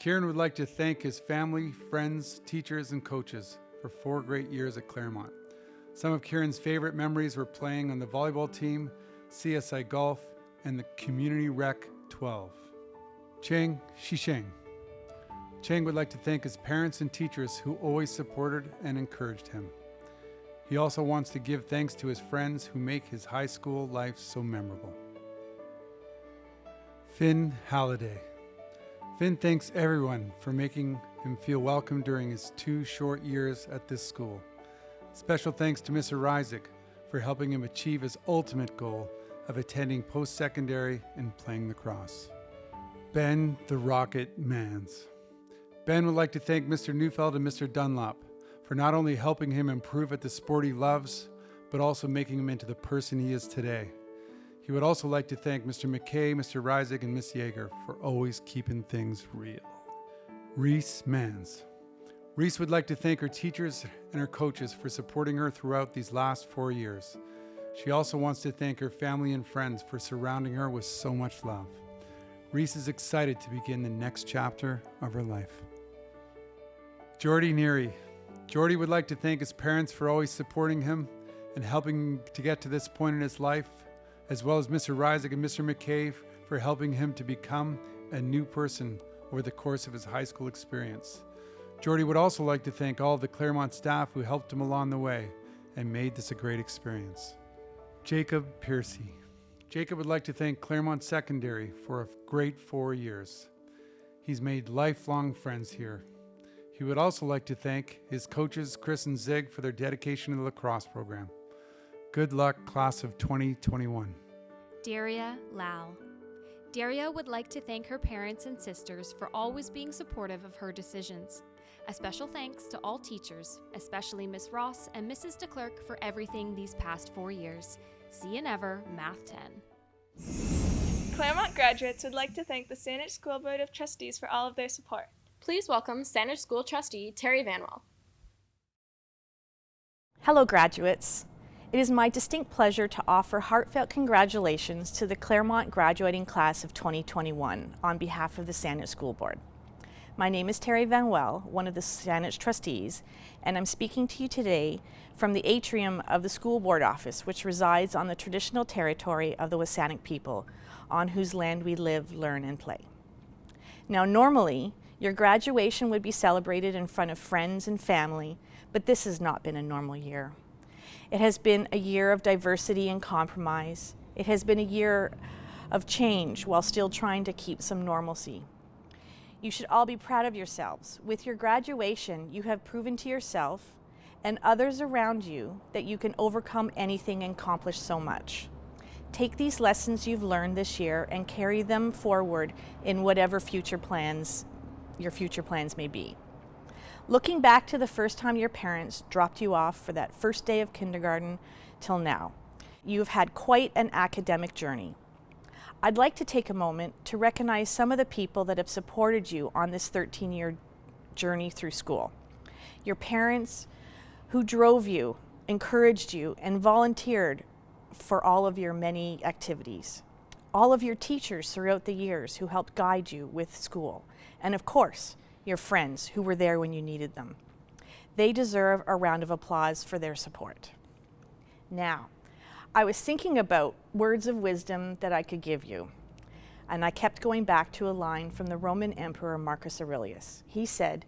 Kieran would like to thank his family, friends, teachers, and coaches for 4 great years at Claremont. Some of Kieran's favorite memories were playing on the volleyball team, CSI Golf, and the Community Rec 12. Cheng Shisheng. Cheng would like to thank his parents and teachers who always supported and encouraged him. He also wants to give thanks to his friends who make his high school life so memorable. Finn Halliday. Finn thanks everyone for making him feel welcome during his 2 short years at this school. Special thanks to Mr. Isaac for helping him achieve his ultimate goal of attending post-secondary and playing lacrosse. Ben the Rocket Mans. Ben would like to thank Mr. Neufeld and Mr. Dunlop for not only helping him improve at the sport he loves, but also making him into the person he is today. He would also like to thank Mr. McKay, Mr. Reisig, and Miss Yeager for always keeping things real. Reese Mans. Reese would like to thank her teachers and her coaches for supporting her throughout these last 4 years. She also wants to thank her family and friends for surrounding her with so much love. Reese is excited to begin the next chapter of her life. Jordy Neary. Jordy would like to thank his parents for always supporting him and helping him to get to this point in his life, as well as Mr. Reisig and Mr. McCabe for helping him to become a new person over the course of his high school experience. Jordy would also like to thank all of the Claremont staff who helped him along the way and made this a great experience. Jacob Piercy. Jacob would like to thank Claremont Secondary for a great 4 years. He's made lifelong friends here. He would also like to thank his coaches, Chris and Zig, for their dedication to the lacrosse program. Good luck, class of 2021. Daria Lau. Daria would like to thank her parents and sisters for always being supportive of her decisions. A special thanks to all teachers, especially Miss Ross and Mrs. DeClerc for everything these past 4 years. See you never, Math 10. Claremont graduates would like to thank the Saanich School Board of Trustees for all of their support. Please welcome Saanich School Trustee Terry Vanwell. Hello, graduates. It is my distinct pleasure to offer heartfelt congratulations to the Claremont graduating class of 2021 on behalf of the Saanich School Board. My name is Terry Vanwell, one of the Saanich trustees, and I'm speaking to you today from the atrium of the school board office, which resides on the traditional territory of the Saanich people, on whose land we live, learn, and play. Now, normally, your graduation would be celebrated in front of friends and family, but this has not been a normal year. It has been a year of diversity and compromise. It has been a year of change while still trying to keep some normalcy. You should all be proud of yourselves. With your graduation, you have proven to yourself and others around you that you can overcome anything and accomplish so much. Take these lessons you've learned this year and carry them forward in whatever your future plans may be. Looking back to the first time your parents dropped you off for that first day of kindergarten till now, you've had quite an academic journey. I'd like to take a moment to recognize some of the people that have supported you on this 13-year journey through school. Your parents who drove you, encouraged you, and volunteered for all of your many activities. All of your teachers throughout the years who helped guide you with school. And of course, your friends who were there when you needed them. They deserve a round of applause for their support. Now, I was thinking about words of wisdom that I could give you, and I kept going back to a line from the Roman Emperor Marcus Aurelius. He said,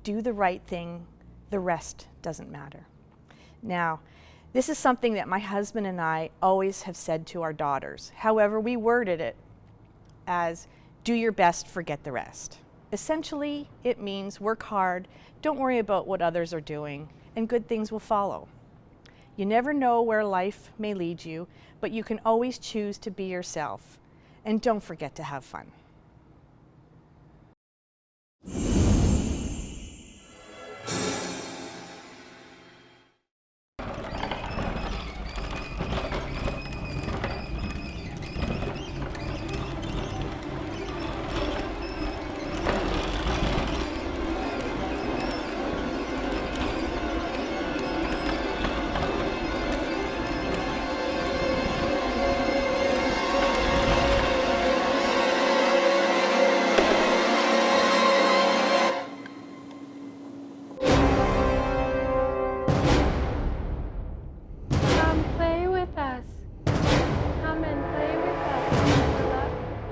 "Do the right thing, the rest doesn't matter." Now, this is something that my husband and I always have said to our daughters. However, we worded it as, "Do your best, forget the rest." Essentially, it means work hard, don't worry about what others are doing, and good things will follow. You never know where life may lead you, but you can always choose to be yourself. And don't forget to have fun.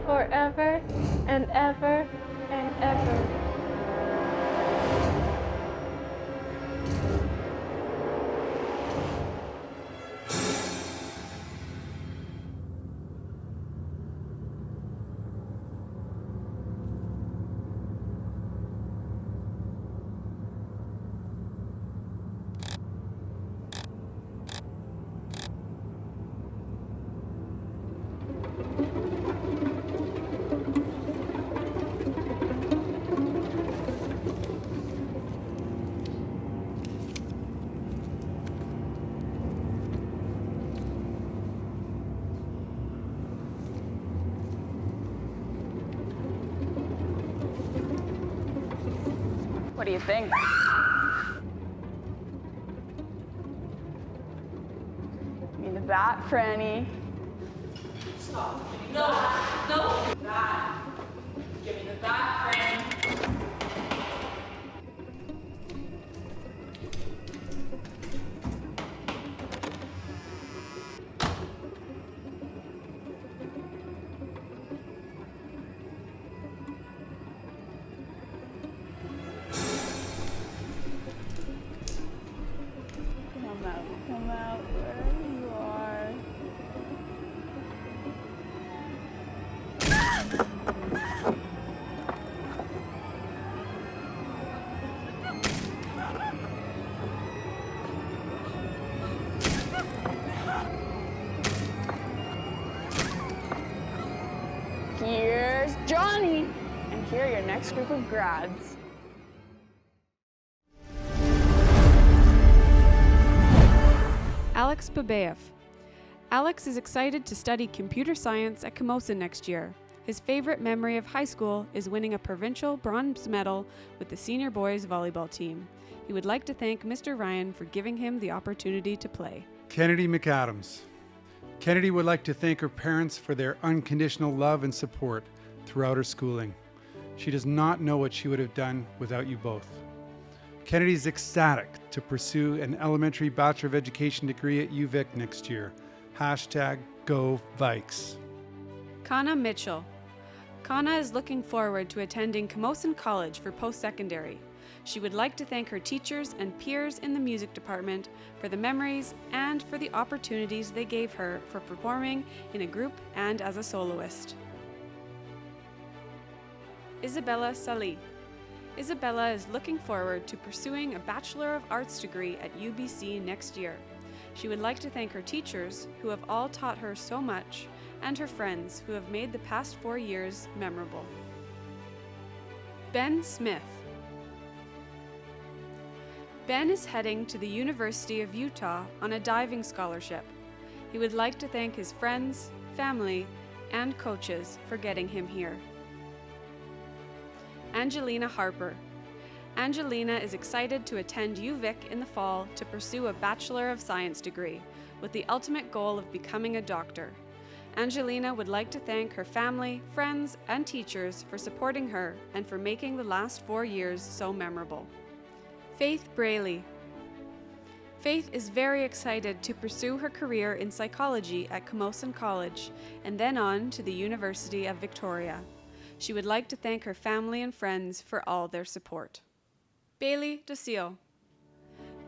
Forever and ever and ever. What do you think? Give me the bat, Franny. Stop. No. No. Bat. Give me the bat, Franny. next group of grads. Alex Babayev. Alex is excited to study computer science at Camosun next year. His favorite memory of high school is winning a provincial bronze medal with the senior boys volleyball team. He would like to thank Mr. Ryan for giving him the opportunity to play. Kennedy McAdams. Kennedy would like to thank her parents for their unconditional love and support throughout her schooling. She does not know what she would have done without you both. Kennedy is ecstatic to pursue an elementary Bachelor of Education degree at UVic next year. #Go Vikes. Kana Mitchell. Kana is looking forward to attending Camosun College for post-secondary. She would like to thank her teachers and peers in the music department for the memories and for the opportunities they gave her for performing in a group and as a soloist. Isabella Salih. Isabella is looking forward to pursuing a Bachelor of Arts degree at UBC next year. She would like to thank her teachers, who have all taught her so much, and her friends, who have made the past 4 years memorable. Ben Smith. Ben is heading to the University of Utah on a diving scholarship. He would like to thank his friends, family, and coaches for getting him here. Angelina Harper. Angelina is excited to attend UVic in the fall to pursue a Bachelor of Science degree, with the ultimate goal of becoming a doctor. Angelina would like to thank her family, friends, and teachers for supporting her and for making the last 4 years so memorable. Faith Braley. Faith is very excited to pursue her career in psychology at Camosun College and then on to the University of Victoria. She would like to thank her family and friends for all their support. Bailey Dosio.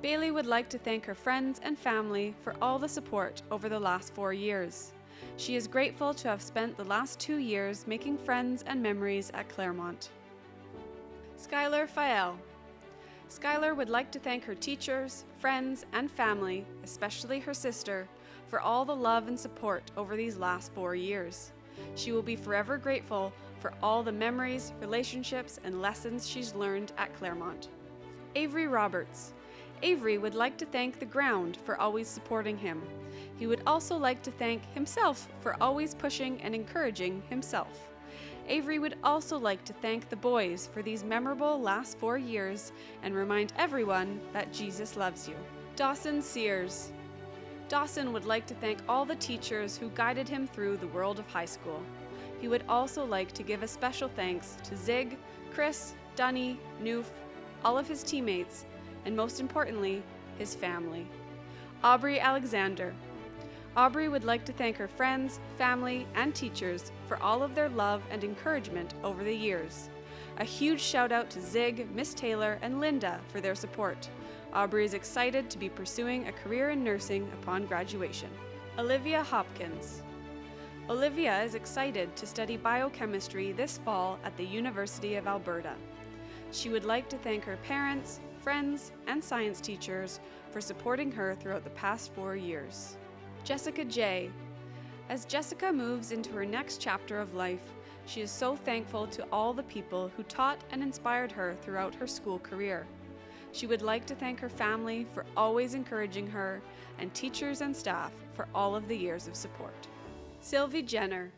Bailey would like to thank her friends and family for all the support over the last 4 years. She is grateful to have spent the last 2 years making friends and memories at Claremont. Skylar Fael. Skylar would like to thank her teachers, friends, and family, especially her sister, for all the love and support over these last 4 years. She will be forever grateful for all the memories, relationships, and lessons she's learned at Claremont. Avery Roberts. Avery would like to thank the ground for always supporting him. He would also like to thank himself for always pushing and encouraging himself. Avery would also like to thank the boys for these memorable last 4 years and remind everyone that Jesus loves you. Dawson Sears. Dawson would like to thank all the teachers who guided him through the world of high school. He would also like to give a special thanks to Zig, Chris, Dunny, Noof, all of his teammates, and most importantly, his family. Aubrey Alexander. Aubrey would like to thank her friends, family, and teachers for all of their love and encouragement over the years. A huge shout out to Zig, Miss Taylor, and Linda for their support. Aubrey is excited to be pursuing a career in nursing upon graduation. Olivia Hopkins. Olivia is excited to study biochemistry this fall at the University of Alberta. She would like to thank her parents, friends, and science teachers for supporting her throughout the past 4 years. Jessica J. As Jessica moves into her next chapter of life, she is so thankful to all the people who taught and inspired her throughout her school career. She would like to thank her family for always encouraging her and teachers and staff for all of the years of support. Sylvie Jenner.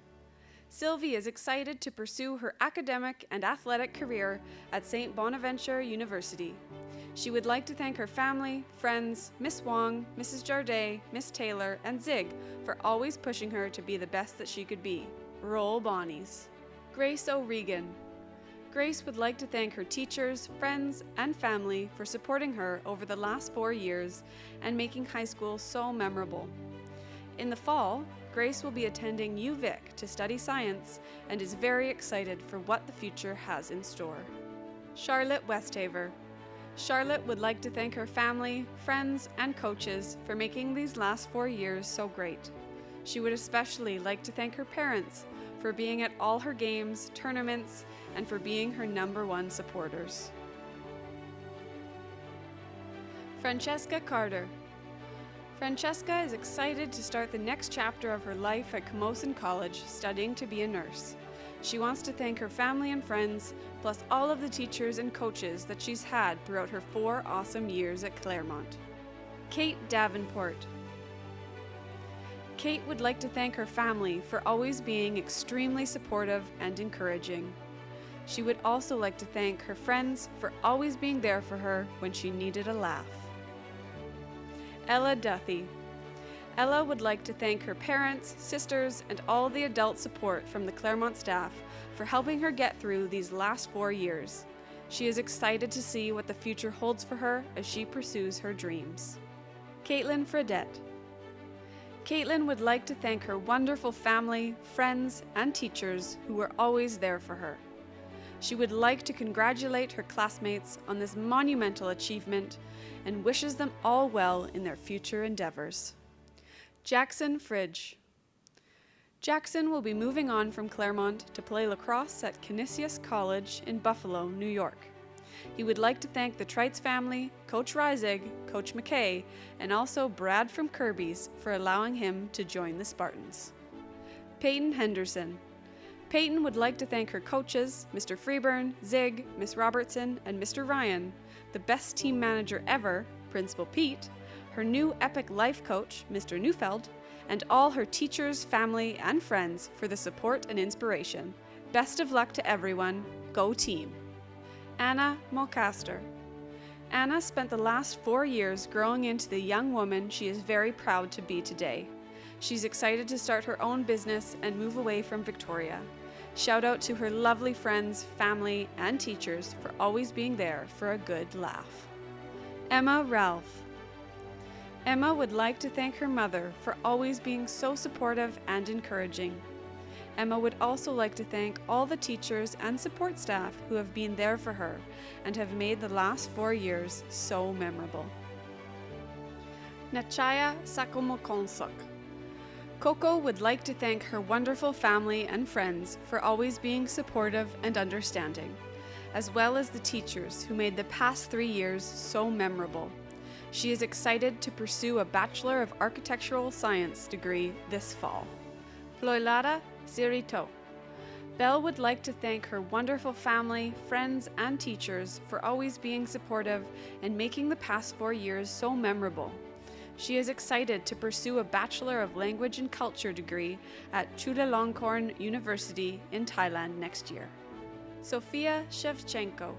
Sylvie is excited to pursue her academic and athletic career at St. Bonaventure University. She would like to thank her family, friends, Miss Wong, Mrs. Jardet, Miss Taylor, and Zig for always pushing her to be the best that she could be. Roll Bonnies. Grace O'Regan. Grace would like to thank her teachers, friends, and family for supporting her over the last 4 years and making high school so memorable. In the fall, Grace will be attending UVic to study science and is very excited for what the future has in store. Charlotte Westhaver. Charlotte would like to thank her family, friends, and coaches for making these last 4 years so great. She would especially like to thank her parents for being at all her games, tournaments, and for being her #1 supporters. Francesca Carter. Francesca is excited to start the next chapter of her life at Camosun College, studying to be a nurse. She wants to thank her family and friends, plus all of the teachers and coaches that she's had throughout her 4 awesome years at Claremont. Kate Davenport. Kate would like to thank her family for always being extremely supportive and encouraging. She would also like to thank her friends for always being there for her when she needed a laugh. Ella Duthie. Ella would like to thank her parents, sisters, and all the adult support from the Claremont staff for helping her get through these last 4 years. She is excited to see what the future holds for her as she pursues her dreams. Caitlin Fredette. Caitlin would like to thank her wonderful family, friends, and teachers who were always there for her. She would like to congratulate her classmates on this monumental achievement and wishes them all well in their future endeavors. Jackson Fridge. Jackson will be moving on from Claremont to play lacrosse at Canisius College in Buffalo, New York. He would like to thank the Trites family, Coach Reisig, Coach McKay, and also Brad from Kirby's for allowing him to join the Spartans. Peyton Henderson. Peyton would like to thank her coaches, Mr. Freeburn, Zig, Miss Robertson, and Mr. Ryan, the best team manager ever, Principal Pete, her new epic life coach, Mr. Neufeld, and all her teachers, family, and friends for the support and inspiration. Best of luck to everyone. Go team. Anna Mulcaster. Anna spent the last 4 years growing into the young woman she is very proud to be today. She's excited to start her own business and move away from Victoria. Shout out to her lovely friends, family, and teachers for always being there for a good laugh. Emma Ralph. Emma would like to thank her mother for always being so supportive and encouraging. Emma would also like to thank all the teachers and support staff who have been there for her and have made the last 4 years so memorable. Nachaya Sakomokonsuk. Coco would like to thank her wonderful family and friends for always being supportive and understanding, as well as the teachers who made the past 3 years so memorable. She is excited to pursue a Bachelor of Architectural Science degree this fall. Ploilada Sirito. Belle would like to thank her wonderful family, friends, and teachers for always being supportive and making the past 4 years so memorable. She is excited to pursue a Bachelor of Language and Culture degree at Chulalongkorn University in Thailand next year. Sophia Shevchenko.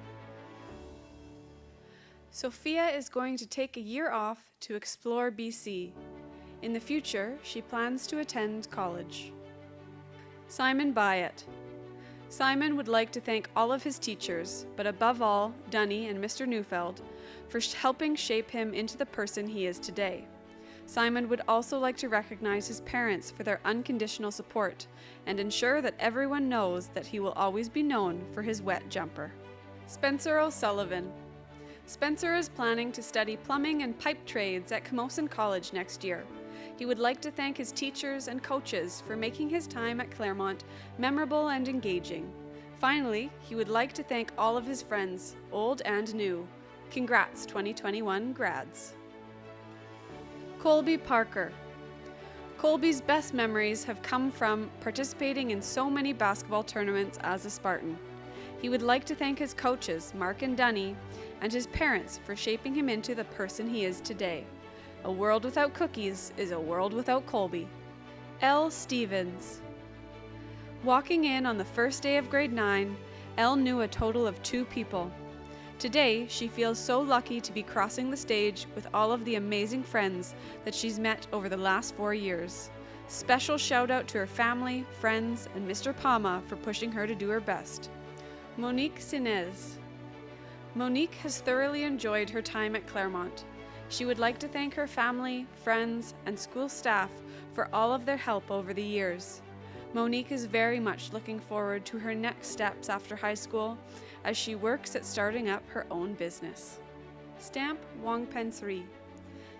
Sophia is going to take a year off to explore BC. In the future, she plans to attend college. Simon Byatt. Simon would like to thank all of his teachers, but above all, Dunny and Mr. Neufeld, for helping shape him into the person he is today. Simon would also like to recognize his parents for their unconditional support and ensure that everyone knows that he will always be known for his wet jumper. Spencer O'Sullivan. Spencer is planning to study plumbing and pipe trades at Camosun College next year. He would like to thank his teachers and coaches for making his time at Claremont memorable and engaging. Finally, he would like to thank all of his friends, old and new. Congrats, 2021 grads. Colby Parker. Colby's best memories have come from participating in so many basketball tournaments as a Spartan. He would like to thank his coaches, Mark and Dunny, and his parents for shaping him into the person he is today. A world without cookies is a world without Colby. Elle Stevens. Walking in on the first day of grade 9, Elle knew a total of 2 people. Today, she feels so lucky to be crossing the stage with all of the amazing friends that she's met over the last 4 years. Special shout out to her family, friends, and Mr. Palma for pushing her to do her best. Monique Sinez. Monique has thoroughly enjoyed her time at Claremont. She would like to thank her family, friends, and school staff for all of their help over the years. Monique is very much looking forward to her next steps after high school as she works at starting up her own business. Stamp Wongpen Sri.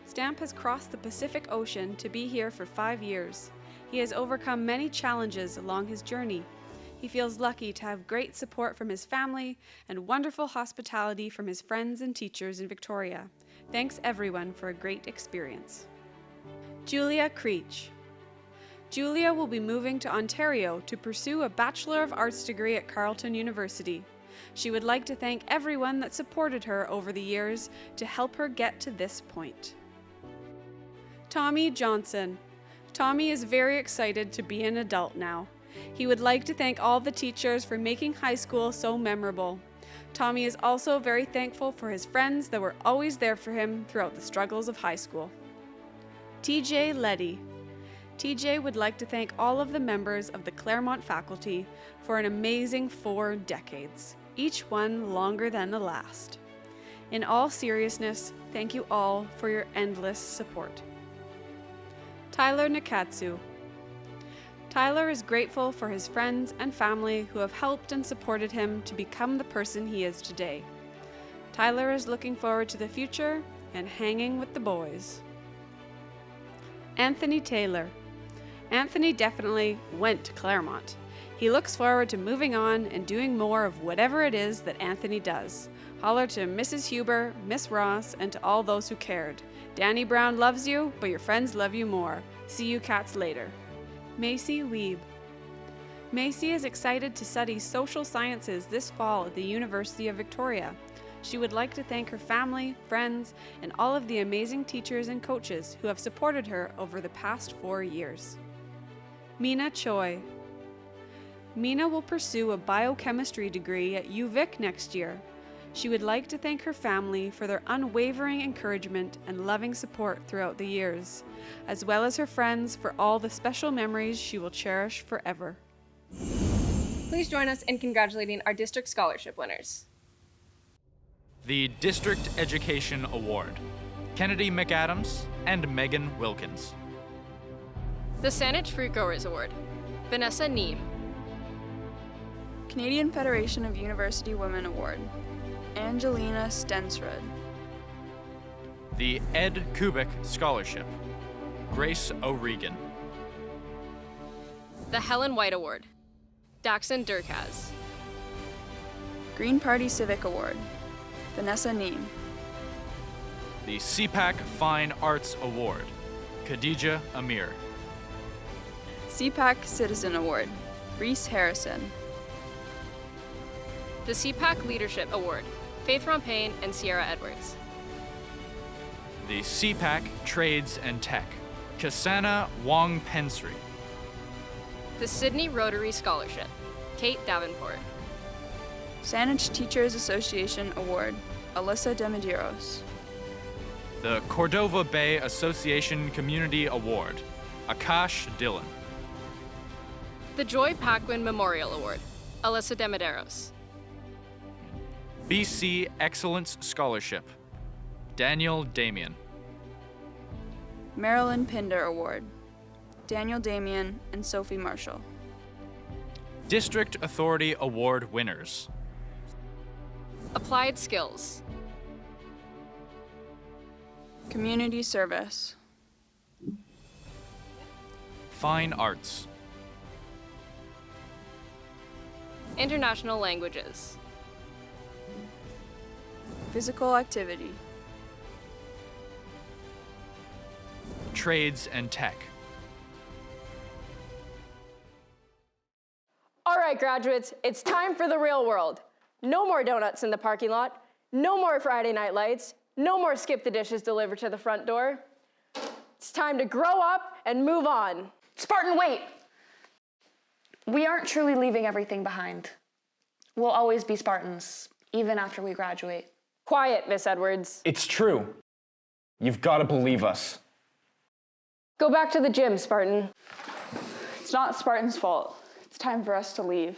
Stamp has crossed the Pacific Ocean to be here for 5 years. He has overcome many challenges along his journey. He feels lucky to have great support from his family and wonderful hospitality from his friends and teachers in Victoria. Thanks everyone for a great experience. Julia Creech. Julia will be moving to Ontario to pursue a Bachelor of Arts degree at Carleton University. She would like to thank everyone that supported her over the years to help her get to this point. Tommy Johnson. Tommy is very excited to be an adult now. He would like to thank all the teachers for making high school so memorable. Tommy is also very thankful for his friends that were always there for him throughout the struggles of high school. TJ Letty. TJ would like to thank all of the members of the Claremont faculty for an amazing 4 decades, each one longer than the last. In all seriousness, thank you all for your endless support. Tyler Nakatsu. Tyler is grateful for his friends and family who have helped and supported him to become the person he is today. Tyler is looking forward to the future and hanging with the boys. Anthony Taylor. Anthony definitely went to Claremont. He looks forward to moving on and doing more of whatever it is that Anthony does. Holler to Mrs. Huber, Miss Ross, and to all those who cared. Danny Brown loves you, but your friends love you more. See you cats later. Macy Weeb. Macy is excited to study social sciences this fall at the University of Victoria. She would like to thank her family, friends, and all of the amazing teachers and coaches who have supported her over the past 4 years. Mina Choi. Mina will pursue a biochemistry degree at UVic next year. She would like to thank her family for their unwavering encouragement and loving support throughout the years, as well as her friends for all the special memories she will cherish forever. Please join us in congratulating our district scholarship winners. The District Education Award, Kennedy McAdams and Megan Wilkins. The Saanich Fruit Growers Award, Vanessa Neem. Canadian Federation of University Women Award, Angelina Stensrud. The Ed Kubik Scholarship, Grace O'Regan. The Helen White Award, Daxon Durkaz. Green Party Civic Award, Vanessa Neem. The CPAC Fine Arts Award, Khadija Amir. CPAC Citizen Award, Reese Harrison. The CPAC Leadership Award, Faith Rompain and Sierra Edwards. The CPAC Trades and Tech, Kasana Wong Pensri. The Sydney Rotary Scholarship, Kate Davenport. Saanich Teachers Association Award, Alyssa Demedeiros. The Cordova Bay Association Community Award, Akash Dillon. The Joy Paquin Memorial Award, Alyssa Demedeiros. BC Excellence Scholarship, Daniel Damien. Marilyn Pinder Award, Daniel Damien and Sophie Marshall. District Authority Award winners. Applied Skills. Community Service. Fine Arts. International Languages. Physical Activity. Trades and Tech. All right, graduates, it's time for the real world. No more donuts in the parking lot, no more Friday night lights, no more skip the dishes delivered to the front door. It's time to grow up and move on. Spartan, wait! We aren't truly leaving everything behind. We'll always be Spartans, even after we graduate. Quiet, Miss Edwards. It's true. You've got to believe us. Go back to the gym, Spartan. It's not Spartan's fault. It's time for us to leave.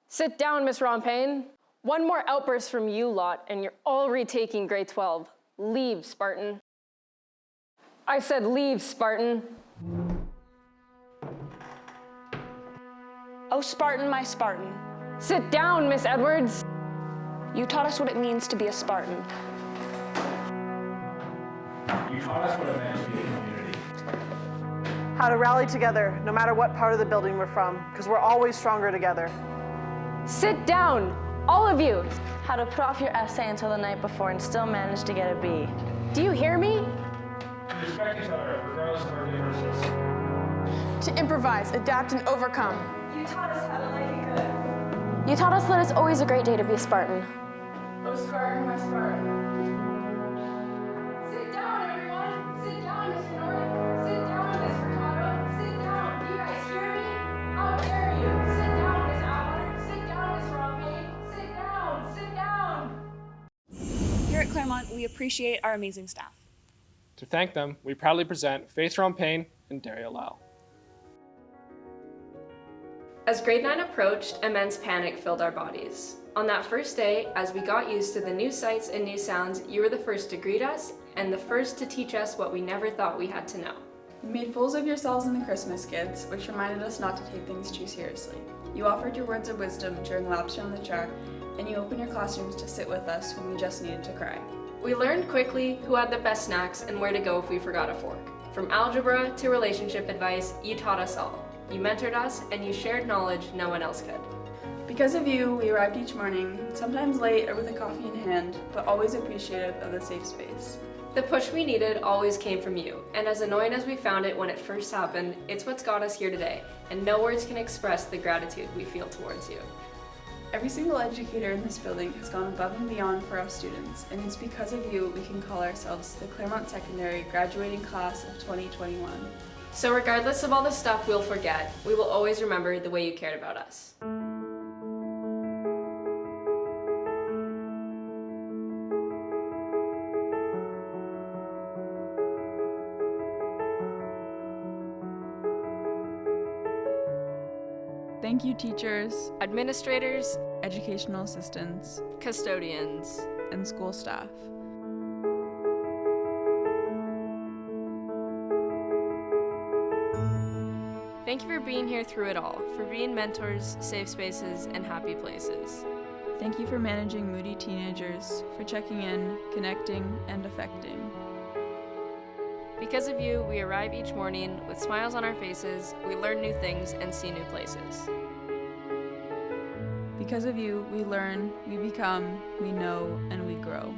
Sit down, Miss Rompain. One more outburst from you lot, and you're all retaking grade 12. Leave, Spartan. I said leave, Spartan. Oh, Spartan, my Spartan. Sit down, Miss Edwards. You taught us what it means to be a Spartan. You taught us what it meant to be a community. How to rally together, no matter what part of the building we're from, because we're always stronger together. Sit down, all of you. How to put off your essay until the night before and still manage to get a B. Do you hear me? Respect each other, regardless of our differences. to improvise, adapt, and overcome. You taught us how to like it good. You taught us that it's always a great day to be a Spartan. Oh, Spartan, my Spartan. Sit down, everyone. Sit down, Mr. Norton. Sit down, Miss Furtado. Sit down. Do you guys hear me? How dare you? Sit down, Miss Atwater. Sit down, Miss Rompay. Sit down. Sit down. Here at Claremont, we appreciate our amazing staff. To thank them, we proudly present Faith Rompane and Daria Lau. As grade 9 approached, immense panic filled our bodies. On that first day, as we got used to the new sights and new sounds, you were the first to greet us and the first to teach us what we never thought we had to know. You made fools of yourselves in the Christmas kids, which reminded us not to take things too seriously. You offered your words of wisdom during laps around the track, and you opened your classrooms to sit with us when we just needed to cry. We learned quickly who had the best snacks and where to go if we forgot a fork. From algebra to relationship advice, you taught us all. You mentored us, and you shared knowledge no one else could. Because of you, we arrived each morning, sometimes late or with a coffee in hand, but always appreciative of the safe space. The push we needed always came from you, and as annoying as we found it when it first happened, it's what's got us here today, and no words can express the gratitude we feel towards you. Every single educator in this building has gone above and beyond for us students, and it's because of you we can call ourselves the Claremont Secondary Graduating Class of 2021. So regardless of all the stuff we'll forget, we will always remember the way you cared about us. Thank you, teachers, administrators, educational assistants, custodians, and school staff. Thank you for being here through it all, for being mentors, safe spaces, and happy places. Thank you for managing moody teenagers, for checking in, connecting, and affecting. Because of you, we arrive each morning with smiles on our faces, we learn new things and see new places. Because of you, we learn, we become, we know, and we grow.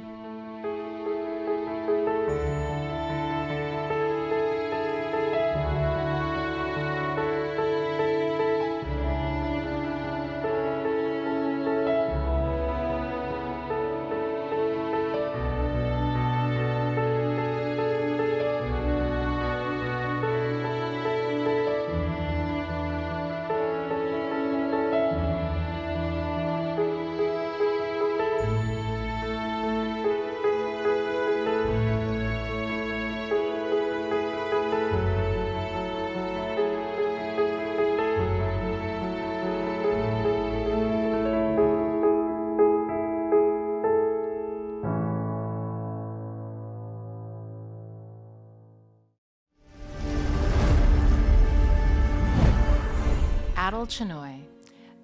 Adel Chenoy.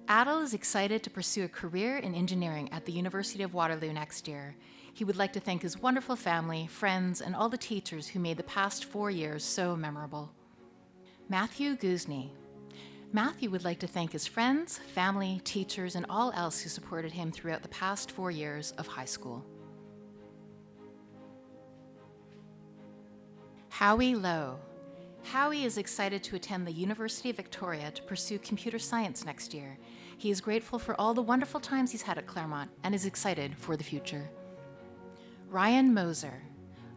Adel is excited to pursue a career in engineering at the University of Waterloo next year. He would like to thank his wonderful family, friends, and all the teachers who made the past 4 years so memorable. Matthew Guzny. Matthew would like to thank his friends, family, teachers, and all else who supported him throughout the past 4 years of high school. Howie Lowe. Howie is excited to attend the University of Victoria to pursue computer science next year. He is grateful for all the wonderful times he's had at Claremont and is excited for the future. Ryan Moser.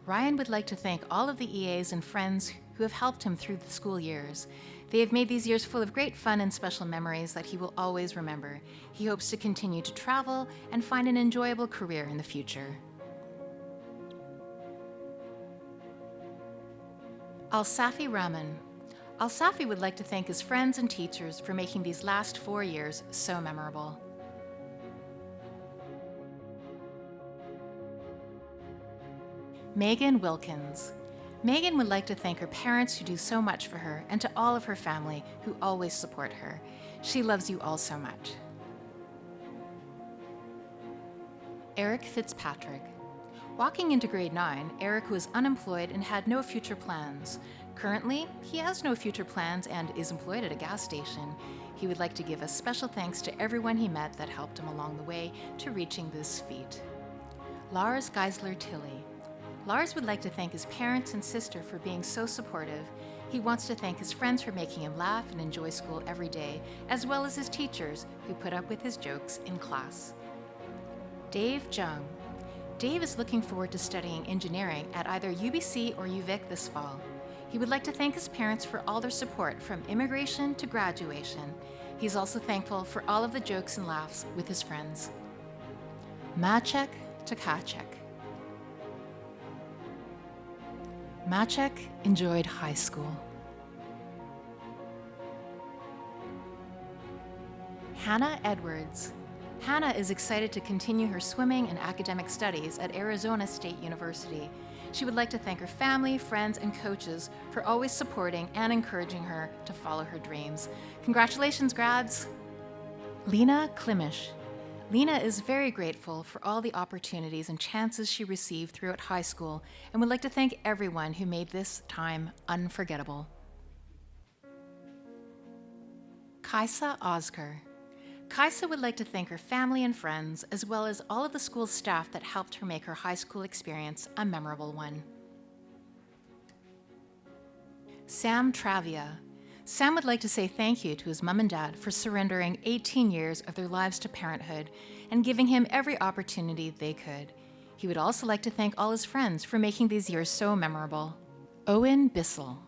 Ryan would like to thank all of the EAs and friends who have helped him through the school years. They have made these years full of great fun and special memories that he will always remember. He hopes to continue to travel and find an enjoyable career in the future. Alsafi Rahman. Alsafi would like to thank his friends and teachers for making these last 4 years so memorable. Megan Wilkins. Megan would like to thank her parents who do so much for her and to all of her family who always support her. She loves you all so much. Eric Fitzpatrick. Walking into grade 9, Eric was unemployed and had no future plans. Currently, he has no future plans and is employed at a gas station. He would like to give a special thanks to everyone he met that helped him along the way to reaching this feat. Lars Geisler Tilley. Lars would like to thank his parents and sister for being so supportive. He wants to thank his friends for making him laugh and enjoy school every day, as well as his teachers who put up with his jokes in class. Dave Jung. Dave is looking forward to studying engineering at either UBC or UVic this fall. He would like to thank his parents for all their support from immigration to graduation. He's also thankful for all of the jokes and laughs with his friends. Maciek Tkachek. Maciek enjoyed high school. Hannah Edwards. Hannah is excited to continue her swimming and academic studies at Arizona State University. She would like to thank her family, friends, and coaches for always supporting and encouraging her to follow her dreams. Congratulations, grads! Lena Klimisch. Lena is very grateful for all the opportunities and chances she received throughout high school and would like to thank everyone who made this time unforgettable. Kaisa Oskar. Kaisa would like to thank her family and friends, as well as all of the school staff that helped her make her high school experience a memorable one. Sam Travia. Sam would like to say thank you to his mom and dad for surrendering 18 years of their lives to parenthood and giving him every opportunity they could. He would also like to thank all his friends for making these years so memorable. Owen Bissell.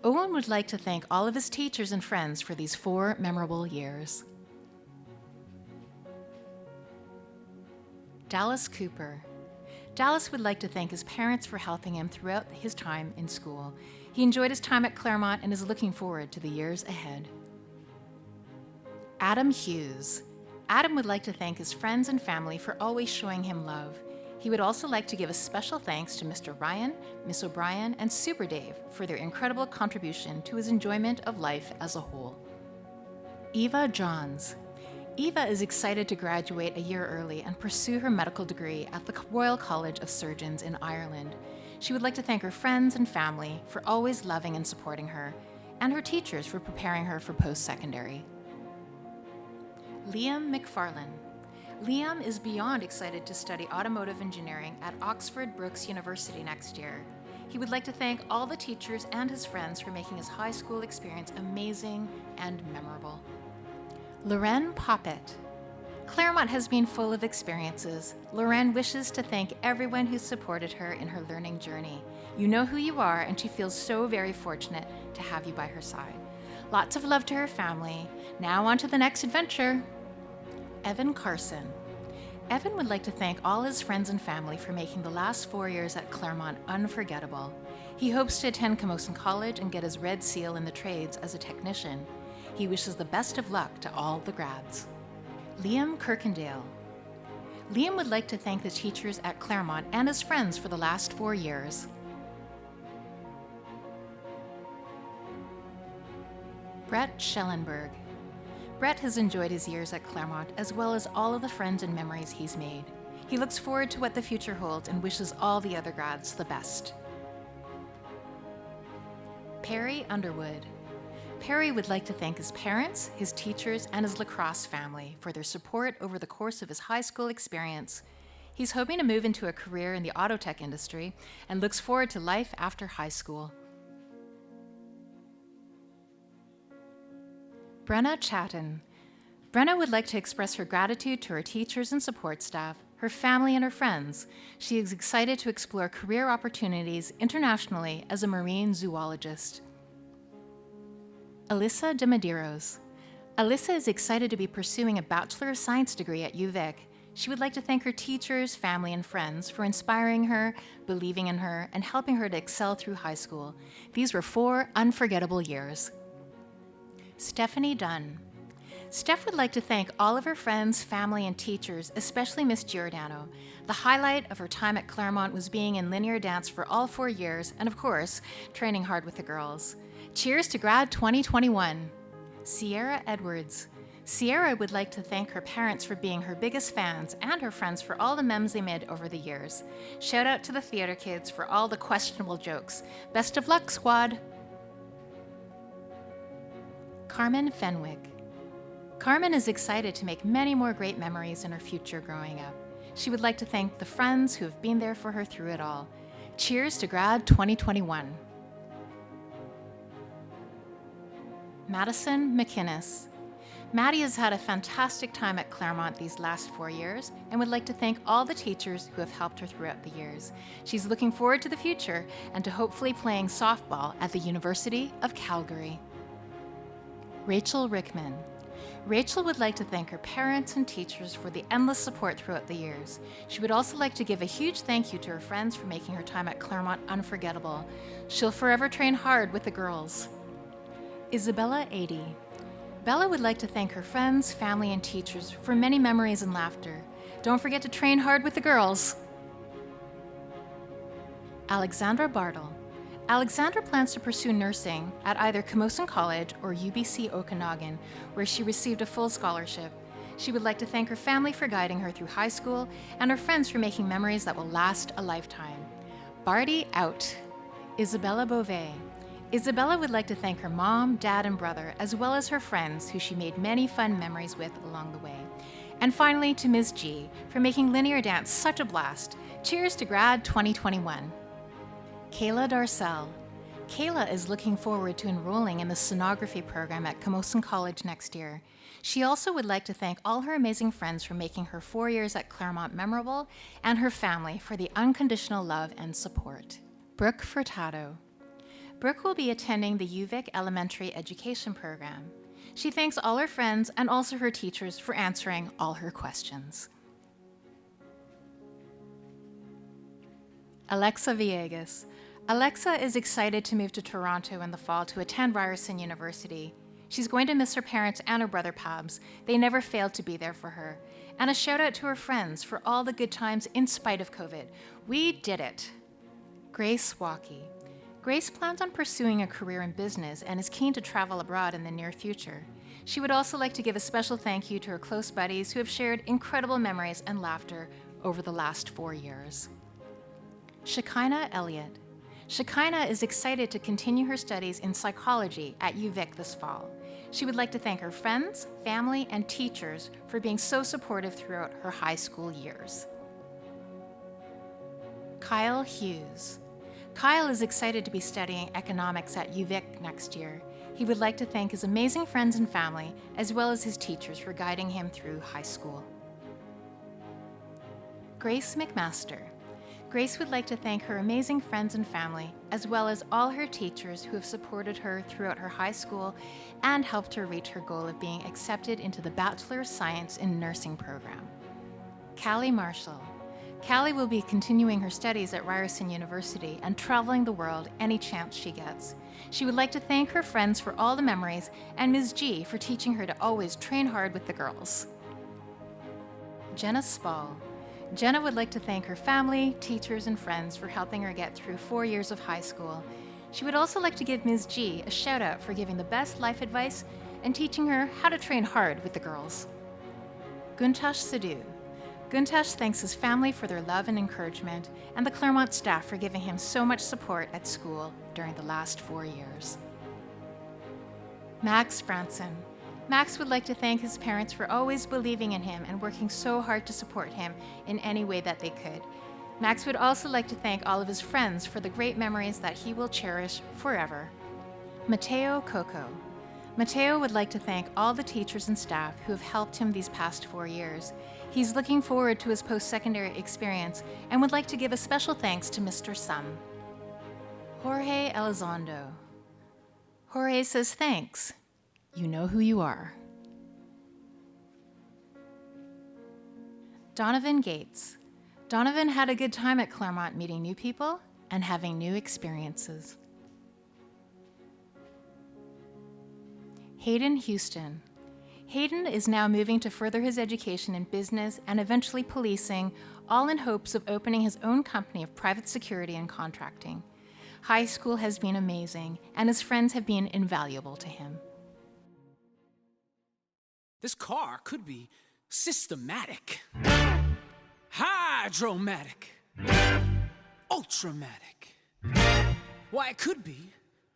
Owen would like to thank all of his teachers and friends for these 4 memorable years. Dallas Cooper. Dallas would like to thank his parents for helping him throughout his time in school. He enjoyed his time at Claremont and is looking forward to the years ahead. Adam Hughes. Adam would like to thank his friends and family for always showing him love. He would also like to give a special thanks to Mr. Ryan, Miss O'Brien, and Super Dave for their incredible contribution to his enjoyment of life as a whole. Eva Johns. Eva is excited to graduate a year early and pursue her medical degree at the Royal College of Surgeons in Ireland. She would like to thank her friends and family for always loving and supporting her, and her teachers for preparing her for post-secondary. Liam McFarlane. Liam is beyond excited to study automotive engineering at Oxford Brookes University next year. He would like to thank all the teachers and his friends for making his high school experience amazing and memorable. Loren Poppet. Claremont has been full of experiences. Loren wishes to thank everyone who supported her in her learning journey. You know who you are, and she feels so very fortunate to have you by her side. Lots of love to her family. Now on to the next adventure. Evan Carson. Evan would like to thank all his friends and family for making the last 4 years at Claremont unforgettable. He hopes to attend Camosun College and get his red seal in the trades as a technician. He wishes the best of luck to all the grads. Liam Kirkendale. Liam would like to thank the teachers at Claremont and his friends for the last 4 years. Brett Schellenberg. Brett has enjoyed his years at Claremont as well as all of the friends and memories he's made. He looks forward to what the future holds and wishes all the other grads the best. Perry Underwood. Perry would like to thank his parents, his teachers, and his lacrosse family for their support over the course of his high school experience. He's hoping to move into a career in the auto tech industry and looks forward to life after high school. Brenna Chatton. Brenna would like to express her gratitude to her teachers and support staff, her family, and her friends. She is excited to explore career opportunities internationally as a marine zoologist. Alyssa de Medeiros. Alyssa is excited to be pursuing a Bachelor of Science degree at UVic. She would like to thank her teachers, family, and friends for inspiring her, believing in her, and helping her to excel through high school. These were 4 unforgettable years. Stephanie Dunn. Steph would like to thank all of her friends, family, and teachers, especially Miss Giordano. The highlight of her time at Claremont was being in linear dance for all 4 years, and of course, training hard with the girls. Cheers to Grad 2021. Sierra Edwards. Sierra would like to thank her parents for being her biggest fans and her friends for all the memes they made over the years. Shout out to the theater kids for all the questionable jokes. Best of luck, squad. Carmen Fenwick. Carmen is excited to make many more great memories in her future growing up. She would like to thank the friends who have been there for her through it all. Cheers to Grad 2021. Madison McInnes. Maddie has had a fantastic time at Claremont these last 4 years and would like to thank all the teachers who have helped her throughout the years. She's looking forward to the future and to hopefully playing softball at the University of Calgary. Rachel Rickman. Rachel would like to thank her parents and teachers for the endless support throughout the years. She would also like to give a huge thank you to her friends for making her time at Claremont unforgettable. She'll forever train hard with the girls. Isabella Adie. Bella would like to thank her friends, family, and teachers for many memories and laughter. Don't forget to train hard with the girls. Alexandra Bartle. Alexandra plans to pursue nursing at either Camosun College or UBC Okanagan, where she received a full scholarship. She would like to thank her family for guiding her through high school and her friends for making memories that will last a lifetime. Barty out. Isabella Beauvais. Isabella would like to thank her mom, dad, and brother, as well as her friends who she made many fun memories with along the way. And finally, to Ms. G for making linear dance such a blast. Cheers to Grad 2021. Kayla Darcel. Kayla is looking forward to enrolling in the sonography program at Camosun College next year. She also would like to thank all her amazing friends for making her 4 years at Claremont memorable and her family for the unconditional love and support. Brooke Furtado. Brooke will be attending the UVic Elementary Education Program. She thanks all her friends and also her teachers for answering all her questions. Alexa Villegas. Alexa is excited to move to Toronto in the fall to attend Ryerson University. She's going to miss her parents and her brother Pabs. They never failed to be there for her. And a shout out to her friends for all the good times in spite of COVID. We did it. Grace Walkie. Grace plans on pursuing a career in business and is keen to travel abroad in the near future. She would also like to give a special thank you to her close buddies who have shared incredible memories and laughter over the last 4 years. Shekinah Elliott. Shekinah is excited to continue her studies in psychology at UVic this fall. She would like to thank her friends, family, and teachers for being so supportive throughout her high school years. Kyle Hughes. Kyle is excited to be studying economics at UVic next year. He would like to thank his amazing friends and family, as well as his teachers for guiding him through high school. Grace McMaster. Grace would like to thank her amazing friends and family, as well as all her teachers who have supported her throughout her high school and helped her reach her goal of being accepted into the Bachelor of Science in Nursing program. Callie Marshall. Callie will be continuing her studies at Ryerson University and traveling the world any chance she gets. She would like to thank her friends for all the memories and Ms. G for teaching her to always train hard with the girls. Jenna Spall. Jenna would like to thank her family, teachers, and friends for helping her get through 4 years of high school. She would also like to give Ms. G a shout out for giving the best life advice and teaching her how to train hard with the girls. Guntash Sidhu. Guntash thanks his family for their love and encouragement, and the Claremont staff for giving him so much support at school during the last 4 years. Max Franson. Max would like to thank his parents for always believing in him and working so hard to support him in any way that they could. Max would also like to thank all of his friends for the great memories that he will cherish forever. Mateo Coco. Mateo would like to thank all the teachers and staff who have helped him these past 4 years. He's looking forward to his post-secondary experience and would like to give a special thanks to Mr. Sum. Jorge Elizondo. Jorge says thanks. You know who you are. Donovan Gates. Donovan had a good time at Claremont meeting new people and having new experiences. Hayden Houston. Hayden is now moving to further his education in business and eventually policing, all in hopes of opening his own company of private security and contracting. High school has been amazing, and his friends have been invaluable to him. This car could be systematic, hydromatic, ultramatic. Why, it could be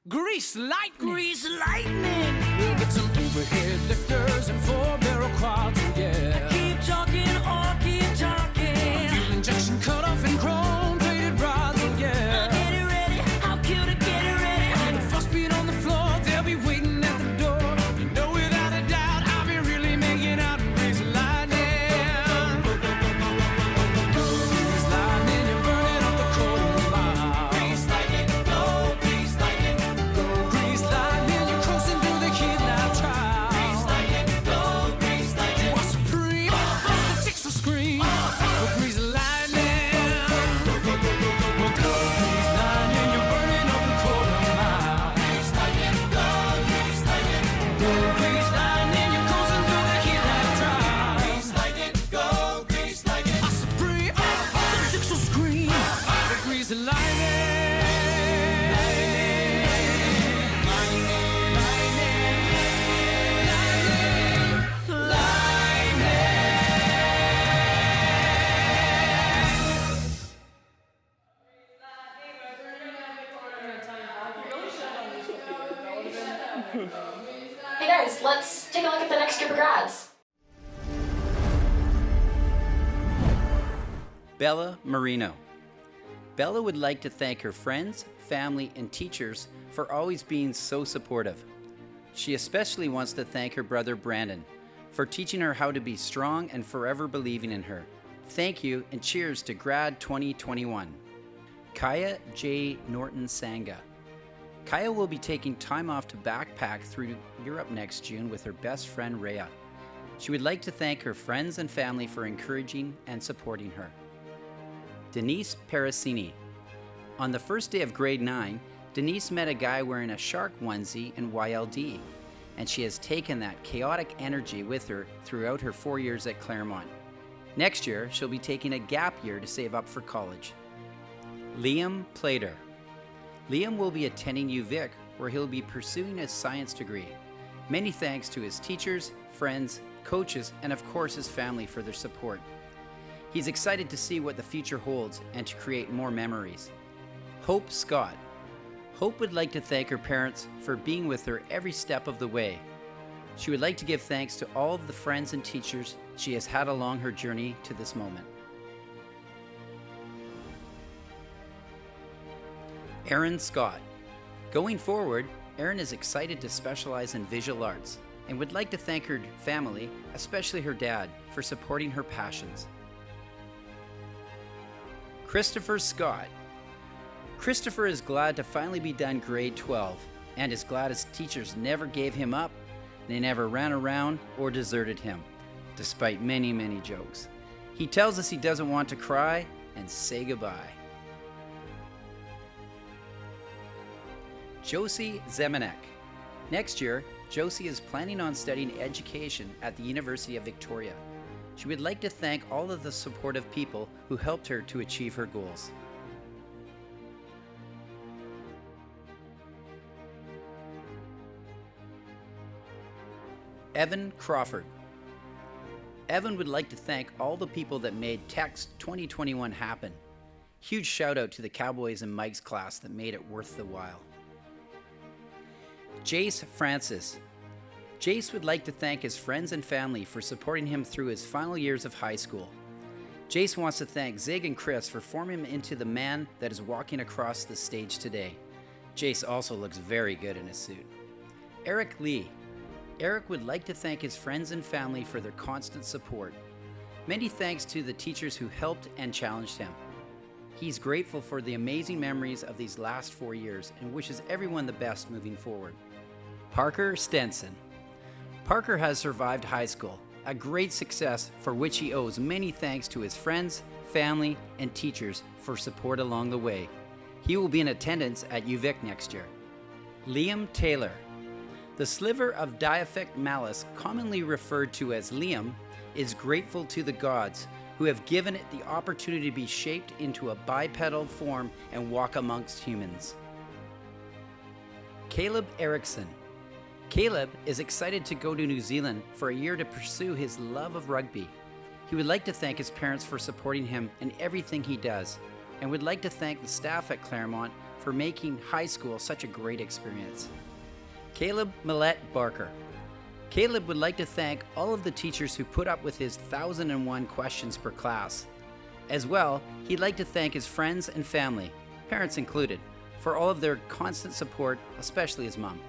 grease lightning. Grease lightning. We'll get some overhead lifters and 4-barrel quads, yeah. Keep talking, or keep talking. A fuel injection cut off and chrome-plated rods, oh yeah. Get it ready, how cute to get it ready. And the frost beat on the floor, they'll be waiting at the door. guys, let's take a look at the next group of grads. Bella Marino. Bella would like to thank her friends, family, and teachers for always being so supportive. She especially wants to thank her brother Brandon for teaching her how to be strong and forever believing in her. Thank you and cheers to Grad 2021. Kaya J. Norton Sanga. Kaya will be taking time off to backpack through Europe next June with her best friend Rhea. She would like to thank her friends and family for encouraging and supporting her. Denise Parasini. On the first day of grade 9, Denise met a guy wearing a shark onesie and YLD, and she has taken that chaotic energy with her throughout her 4 years at Claremont. Next year, she'll be taking a gap year to save up for college. Liam Plater. Liam will be attending UVic, where he'll be pursuing his science degree. Many thanks to his teachers, friends, coaches, and of course his family for their support. He's excited to see what the future holds and to create more memories. Hope Scott. Hope would like to thank her parents for being with her every step of the way. She would like to give thanks to all of the friends and teachers she has had along her journey to this moment. Erin Scott. Going forward, Erin is excited to specialize in visual arts and would like to thank her family, especially her dad, for supporting her passions. Christopher Scott. Christopher is glad to finally be done grade 12 and is glad his teachers never gave him up, they never ran around or deserted him, despite many, many jokes. He tells us he doesn't want to cry and say goodbye. Josie Zemanek. Next year, Josie is planning on studying education at the University of Victoria. She would like to thank all of the supportive people who helped her to achieve her goals. Evan Crawford. Evan would like to thank all the people that made Text 2021 happen. Huge shout out to the Cowboys and Mike's class that made it worth the while. Jace Francis. Jace would like to thank his friends and family for supporting him through his final years of high school. Jace wants to thank Zig and Chris for forming him into the man that is walking across the stage today. Jace also looks very good in his suit. Eric Lee. Eric would like to thank his friends and family for their constant support. Many thanks to the teachers who helped and challenged him. He's grateful for the amazing memories of these last 4 years and wishes everyone the best moving forward. Parker Stenson. Parker has survived high school, a great success for which he owes many thanks to his friends, family, and teachers for support along the way. He will be in attendance at UVic next year. Liam Taylor. The sliver of diaphic malice, commonly referred to as Liam, is grateful to the gods who have given it the opportunity to be shaped into a bipedal form and walk amongst humans. Caleb Erickson. Caleb is excited to go to New Zealand for a year to pursue his love of rugby. He would like to thank his parents for supporting him in everything he does, and would like to thank the staff at Claremont for making high school such a great experience. Caleb Millette Barker. Caleb would like to thank all of the teachers who put up with his 1,001 questions per class. As well, he'd like to thank his friends and family, parents included, for all of their constant support, especially his mom.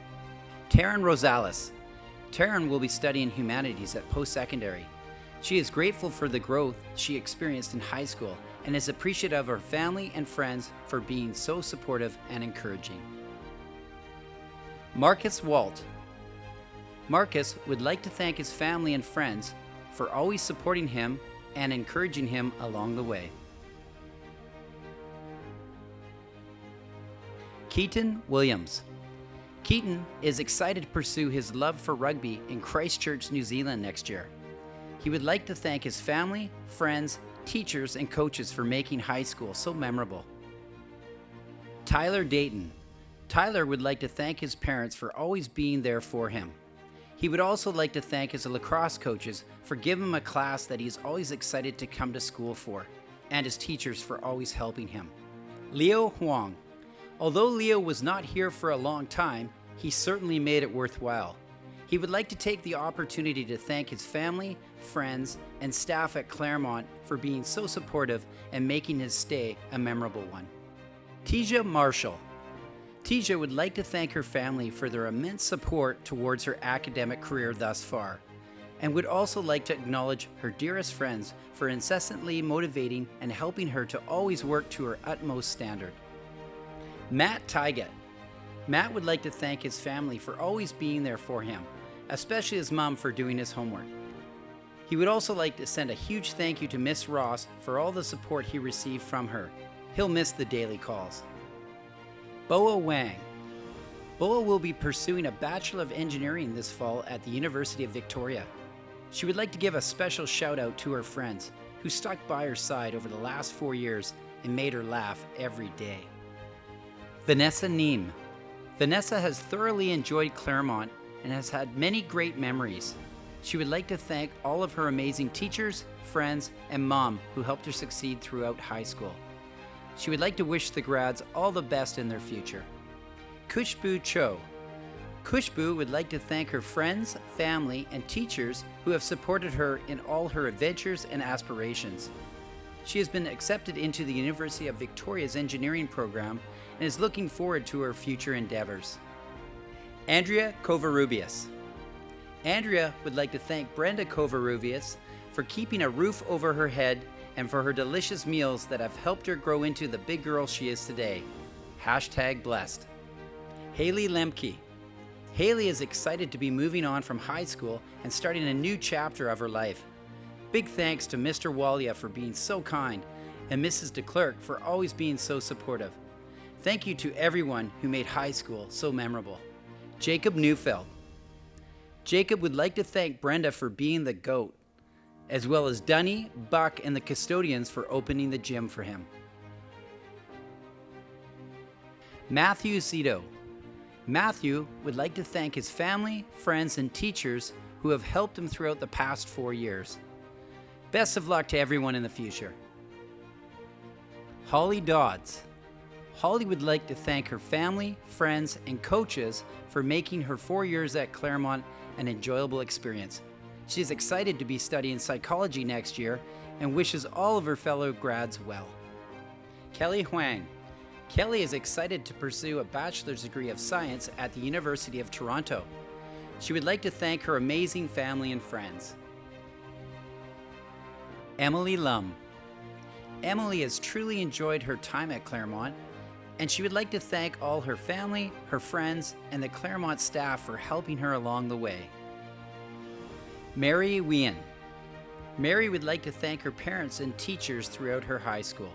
Taryn Rosales. Taryn will be studying humanities at post-secondary. She is grateful for the growth she experienced in high school and is appreciative of her family and friends for being so supportive and encouraging. Marcus Walt. Marcus would like to thank his family and friends for always supporting him and encouraging him along the way. Keaton Williams. Keaton is excited to pursue his love for rugby in Christchurch, New Zealand next year. He would like to thank his family, friends, teachers, and coaches for making high school so memorable. Tyler Dayton. Tyler would like to thank his parents for always being there for him. He would also like to thank his lacrosse coaches for giving him a class that he is always excited to come to school for, and his teachers for always helping him. Leo Huang. Although Leo was not here for a long time, he certainly made it worthwhile. He would like to take the opportunity to thank his family, friends, and staff at Claremont for being so supportive and making his stay a memorable one. Tisha Marshall. Tisha would like to thank her family for their immense support towards her academic career thus far, and would also like to acknowledge her dearest friends for incessantly motivating and helping her to always work to her utmost standard. Matt Tygat. Matt would like to thank his family for always being there for him, especially his mom for doing his homework. He would also like to send a huge thank you to Miss Ross for all the support he received from her. He'll miss the daily calls. Boa Wang. Boa will be pursuing a Bachelor of Engineering this fall at the University of Victoria. She would like to give a special shout out to her friends who stuck by her side over the last 4 years and made her laugh every day. Vanessa Neem. Vanessa has thoroughly enjoyed Claremont and has had many great memories. She would like to thank all of her amazing teachers, friends, and mom who helped her succeed throughout high school. She would like to wish the grads all the best in their future. Kushbu Cho. Kushbu would like to thank her friends, family, and teachers who have supported her in all her adventures and aspirations. She has been accepted into the University of Victoria's engineering program and is looking forward to her future endeavors. Andrea Covarrubias. Andrea would like to thank Brenda Covarrubias for keeping a roof over her head and for her delicious meals that have helped her grow into the big girl she is today. #blessed. Haley Lemke. Haley is excited to be moving on from high school and starting a new chapter of her life. Big thanks to Mr. Walia for being so kind and Mrs. DeClerc for always being so supportive. Thank you to everyone who made high school so memorable. Jacob Neufeld. Jacob would like to thank Brenda for being the GOAT, as well as Dunny, Buck, and the custodians for opening the gym for him. Matthew Zito. Matthew would like to thank his family, friends, and teachers who have helped him throughout the past 4 years. Best of luck to everyone in the future. Holly Dodds. Holly would like to thank her family, friends, and coaches for making her 4 years at Claremont an enjoyable experience. She is excited to be studying psychology next year and wishes all of her fellow grads well. Kelly Huang. Kelly is excited to pursue a bachelor's degree of science at the University of Toronto. She would like to thank her amazing family and friends. Emily Lum. Emily has truly enjoyed her time at Claremont, and she would like to thank all her family, her friends, and the Claremont staff for helping her along the way. Mary Wien. Mary would like to thank her parents and teachers throughout her high school.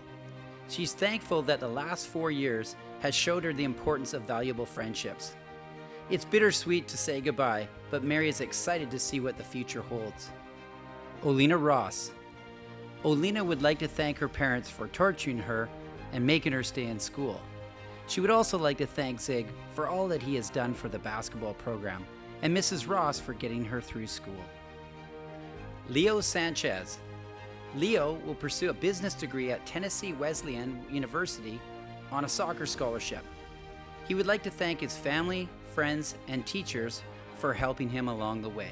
She's thankful that the last 4 years has showed her the importance of valuable friendships. It's bittersweet to say goodbye, but Mary is excited to see what the future holds. Olina Ross. Olina would like to thank her parents for torturing her and making her stay in school. She would also like to thank Zig for all that he has done for the basketball program, and Mrs. Ross for getting her through school. Leo Sanchez. Leo will pursue a business degree at Tennessee Wesleyan University on a soccer scholarship. He would like to thank his family, friends, and teachers for helping him along the way.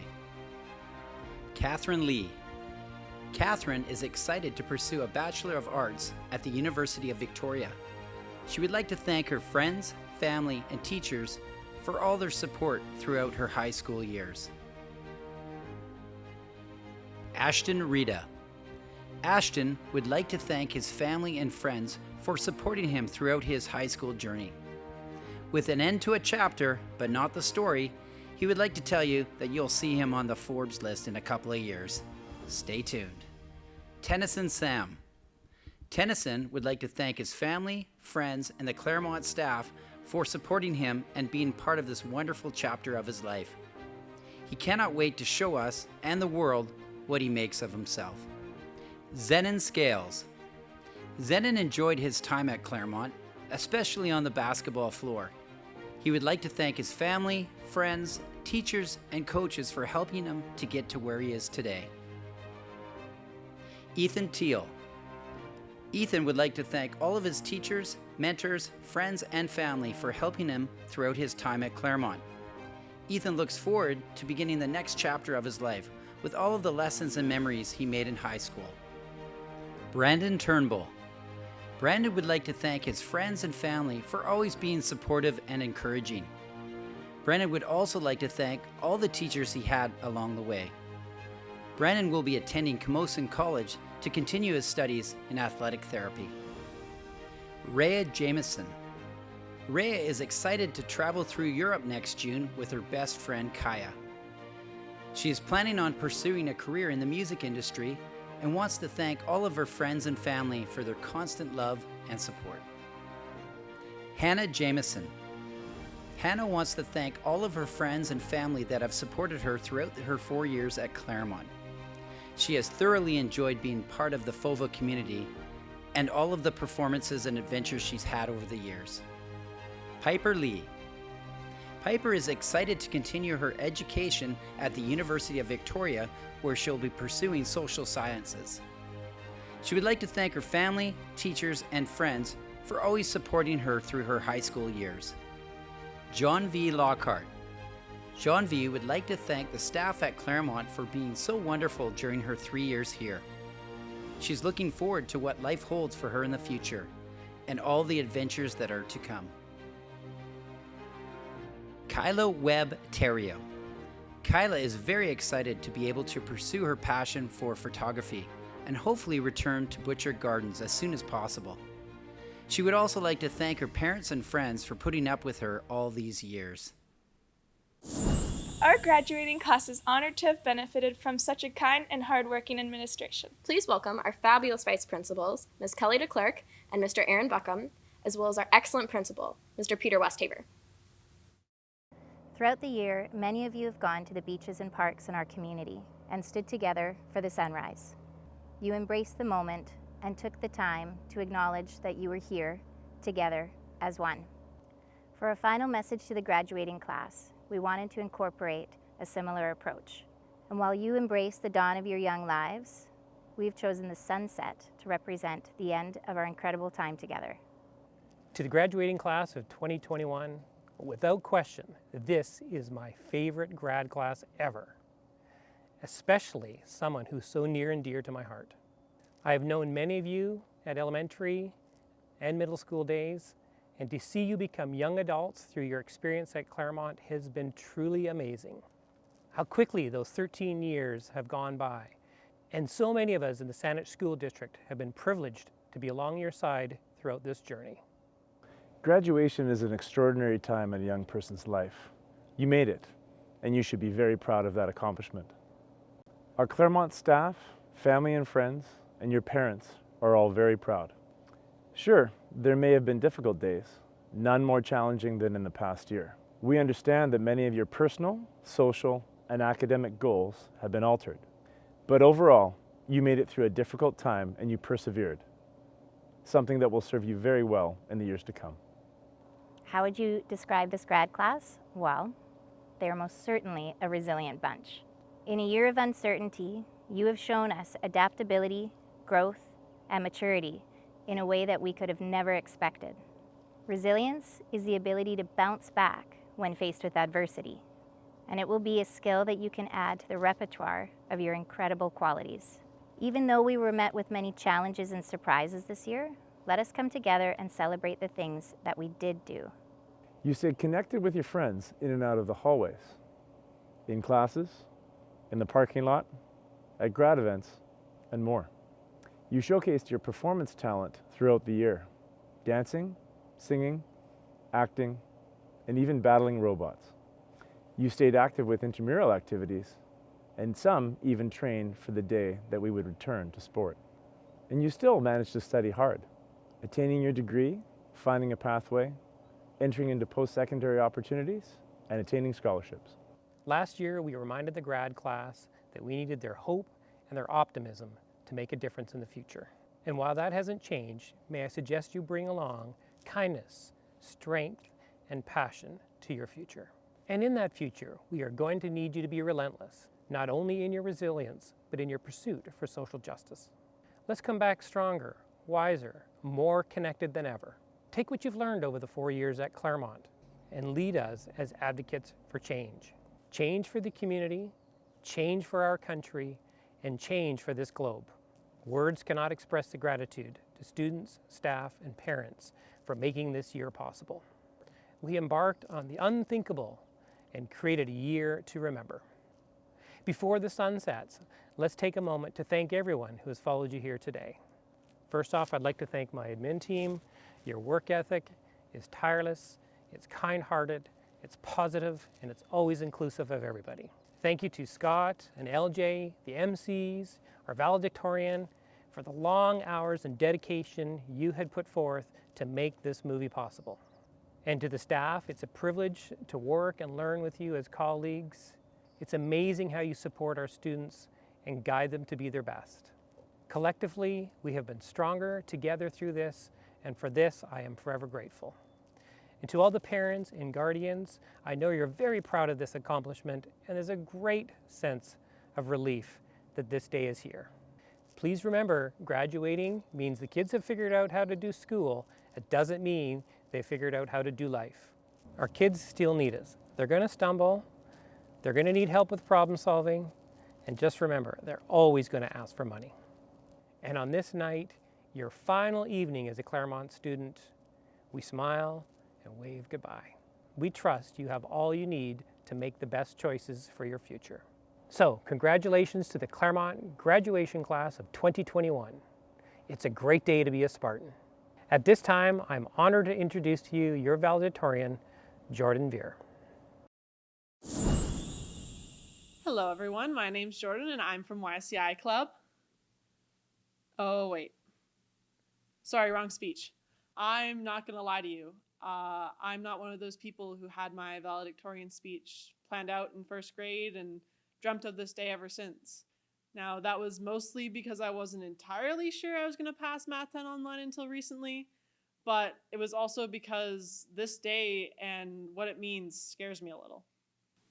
Catherine Lee. Catherine is excited to pursue a Bachelor of Arts at the University of Victoria. She would like to thank her friends, family, and teachers for all their support throughout her high school years. Ashton Rita. Ashton would like to thank his family and friends for supporting him throughout his high school journey. With an end to a chapter, but not the story, he would like to tell you that you'll see him on the Forbes list in a couple of years. Stay tuned. Tennyson Sam. Tennyson would like to thank his family, friends, and the Claremont staff for supporting him and being part of this wonderful chapter of his life. He cannot wait to show us and the world what he makes of himself. Zenon Scales. Zenon enjoyed his time at Claremont, especially on the basketball floor. He would like to thank his family, friends, teachers, and coaches for helping him to get to where he is today. Ethan Teal. Ethan would like to thank all of his teachers, mentors, friends, and family for helping him throughout his time at Claremont. Ethan looks forward to beginning the next chapter of his life with all of the lessons and memories he made in high school. Brandon Turnbull. Brandon would like to thank his friends and family for always being supportive and encouraging. Brandon would also like to thank all the teachers he had along the way. Brandon will be attending Camosun College to continue his studies in athletic therapy. Rhea Jameson. Rhea is excited to travel through Europe next June with her best friend Kaya. She is planning on pursuing a career in the music industry and wants to thank all of her friends and family for their constant love and support. Hannah Jameson. Hannah wants to thank all of her friends and family that have supported her throughout her 4 years at Claremont. She has thoroughly enjoyed being part of the FOVA community and all of the performances and adventures she's had over the years. Piper Lee. Piper is excited to continue her education at the University of Victoria, where she'll be pursuing social sciences. She would like to thank her family, teachers, and friends for always supporting her through her high school years. John V. Lockhart. John V. would like to thank the staff at Claremont for being so wonderful during her 3 years here. She's looking forward to what life holds for her in the future and all the adventures that are to come. Kyla Webb Terrio. Kyla is very excited to be able to pursue her passion for photography and hopefully return to Butcher Gardens as soon as possible. She would also like to thank her parents and friends for putting up with her all these years. Our graduating class is honored to have benefited from such a kind and hardworking administration. Please welcome our fabulous vice principals, Ms. Kelly DeClerc and Mr. Aaron Buckham, as well as our excellent principal, Mr. Peter Westhaver. Throughout the year, many of you have gone to the beaches and parks in our community and stood together for the sunrise. You embraced the moment and took the time to acknowledge that you were here together as one. For a final message to the graduating class, we wanted to incorporate a similar approach. And while you embrace the dawn of your young lives, we've chosen the sunset to represent the end of our incredible time together. To the graduating class of 2021, without question, this is my favorite grad class ever, especially someone who's so near and dear to my heart. I have known many of you at elementary and middle school days, and to see you become young adults through your experience at Claremont has been truly amazing. How quickly those 13 years have gone by, and so many of us in the Saanich School District have been privileged to be along your side throughout this journey. Graduation is an extraordinary time in a young person's life. You made it, and you should be very proud of that accomplishment. Our Claremont staff, family and friends, and your parents are all very proud. Sure, there may have been difficult days, none more challenging than in the past year. We understand that many of your personal, social, and academic goals have been altered. But overall, you made it through a difficult time and you persevered, something that will serve you very well in the years to come. How would you describe this grad class? Well, they are most certainly a resilient bunch. In a year of uncertainty, you have shown us adaptability, growth, and maturity in a way that we could have never expected. Resilience is the ability to bounce back when faced with adversity, and it will be a skill that you can add to the repertoire of your incredible qualities. Even though we were met with many challenges and surprises this year, let us come together and celebrate the things that we did do. You stayed connected with your friends in and out of the hallways, in classes, in the parking lot, at grad events, and more. You showcased your performance talent throughout the year, dancing, singing, acting, and even battling robots. You stayed active with intramural activities, and some even trained for the day that we would return to sport. And you still managed to study hard, attaining your degree, finding a pathway, entering into post-secondary opportunities, and attaining scholarships. Last year, we reminded the grad class that we needed their hope and their optimism to make a difference in the future. And while that hasn't changed, may I suggest you bring along kindness, strength, and passion to your future. And in that future, we are going to need you to be relentless, not only in your resilience, but in your pursuit for social justice. Let's come back stronger, wiser, more connected than ever. Take what you've learned over the 4 years at Claremont and lead us as advocates for change. Change for the community, change for our country, and change for this globe. Words cannot express the gratitude to students, staff, and parents for making this year possible. We embarked on the unthinkable and created a year to remember. Before the sun sets, let's take a moment to thank everyone who has followed you here today. First off, I'd like to thank my admin team. Your work ethic is tireless, it's kind-hearted, it's positive, and it's always inclusive of everybody. Thank you to Scott and LJ, the MCs, our valedictorian, for the long hours and dedication you had put forth to make this movie possible. And to the staff, it's a privilege to work and learn with you as colleagues. It's amazing how you support our students and guide them to be their best. Collectively, we have been stronger together through this, and for this, I am forever grateful. And to all the parents and guardians, I know you're very proud of this accomplishment, and there's a great sense of relief that this day is here. Please remember, graduating means the kids have figured out how to do school. It doesn't mean they figured out how to do life. Our kids still need us. They're going to stumble, they're going to need help with problem solving, and just remember, they're always going to ask for money. And on this night, your final evening as a Claremont student, we smile and wave goodbye. We trust you have all you need to make the best choices for your future. So, congratulations to the Claremont graduation class of 2021. It's a great day to be a Spartan. At this time, I'm honored to introduce to you your valedictorian, Jordan Veer. Hello everyone, my name's Jordan and I'm from YSCI Club. Oh wait, sorry, wrong speech. I'm not gonna lie to you. I'm not one of those people who had my valedictorian speech planned out in first grade and dreamt of this day ever since. Now that was mostly because I wasn't entirely sure I was gonna pass Math 10 online until recently, but it was also because this day and what it means scares me a little.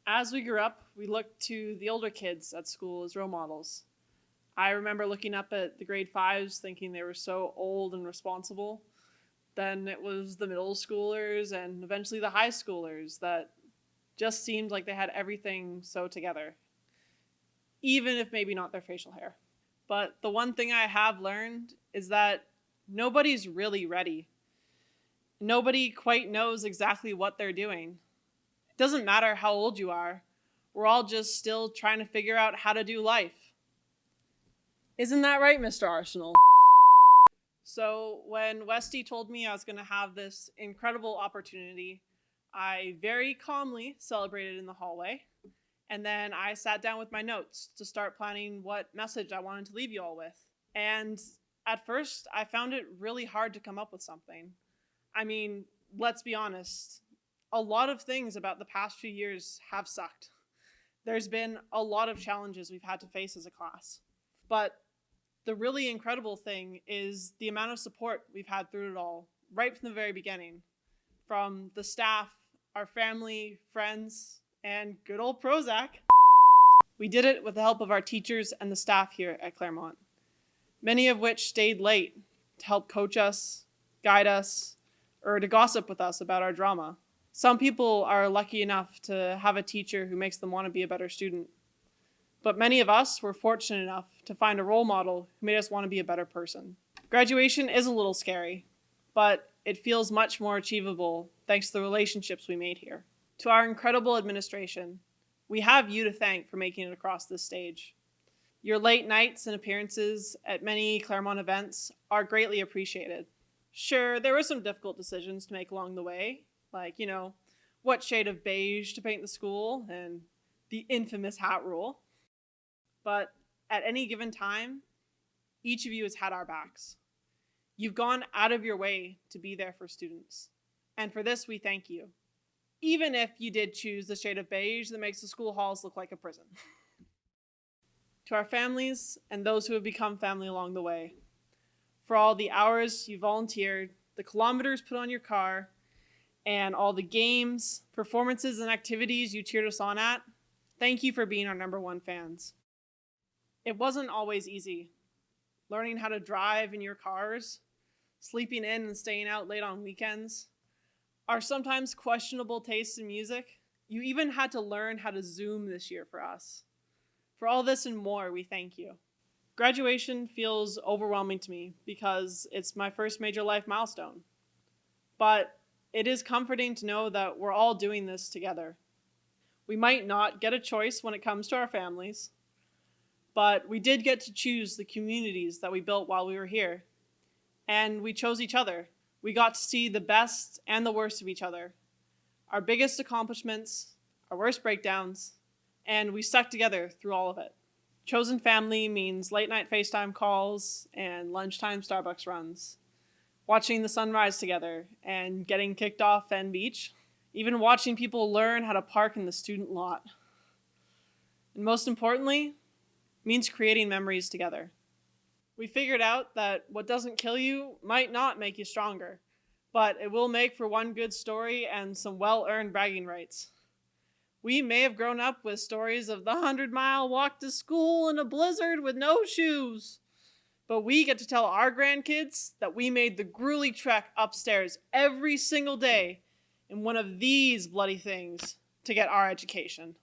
As we grew up, we looked to the older kids at school as role models. I remember looking up at the grade 5s thinking they were so old and responsible. Then it was the middle schoolers and eventually the high schoolers that just seemed like they had everything so together, even if maybe not their facial hair. But the one thing I have learned is that nobody's really ready. Nobody quite knows exactly what they're doing. It doesn't matter how old you are. We're all just still trying to figure out how to do life. Isn't that right, Mr. Arsenal? So when Westy told me I was going to have this incredible opportunity, I very calmly celebrated in the hallway. And then I sat down with my notes to start planning what message I wanted to leave you all with. And at first, I found it really hard to come up with something. I mean, let's be honest. A lot of things about the past few years have sucked. There's been a lot of challenges we've had to face as a class. But the really incredible thing is the amount of support we've had through it all, right from the very beginning. From the staff, our family, friends, and good old Prozac. We did it with the help of our teachers and the staff here at Claremont, many of which stayed late to help coach us, guide us, or to gossip with us about our drama. Some people are lucky enough to have a teacher who makes them want to be a better student. But many of us were fortunate enough to find a role model who made us want to be a better person. Graduation is a little scary, but it feels much more achievable thanks to the relationships we made here. To our incredible administration, we have you to thank for making it across this stage. Your late nights and appearances at many Claremont events are greatly appreciated. Sure, there were some difficult decisions to make along the way, like, what shade of beige to paint the school and the infamous hat rule. But at any given time, each of you has had our backs. You've gone out of your way to be there for students. And for this, we thank you. Even if you did choose the shade of beige that makes the school halls look like a prison. To our families and those who have become family along the way, for all the hours you volunteered, the kilometers put on your car, and all the games, performances, and activities you cheered us on at, thank you for being our #1 fans. It wasn't always easy. Learning how to drive in your cars, sleeping in and staying out late on weekends. our sometimes questionable tastes in music, you even had to learn how to Zoom this year for us. For all this and more, we thank you. Graduation feels overwhelming to me because it's my first major life milestone. But it is comforting to know that we're all doing this together. We might not get a choice when it comes to our families, but we did get to choose the communities that we built while we were here. And we chose each other. We got to see the best and the worst of each other, our biggest accomplishments, our worst breakdowns, and we stuck together through all of it. Chosen family means late night FaceTime calls and lunchtime Starbucks runs, watching the sunrise together and getting kicked off Fen Beach, even watching people learn how to park in the student lot. And most importantly, means creating memories together. We figured out that what doesn't kill you might not make you stronger, but it will make for one good story and some well-earned bragging rights. We may have grown up with stories of the 100-mile walk to school in a blizzard with no shoes, but we get to tell our grandkids that we made the grueling trek upstairs every single day in one of these bloody things to get our education.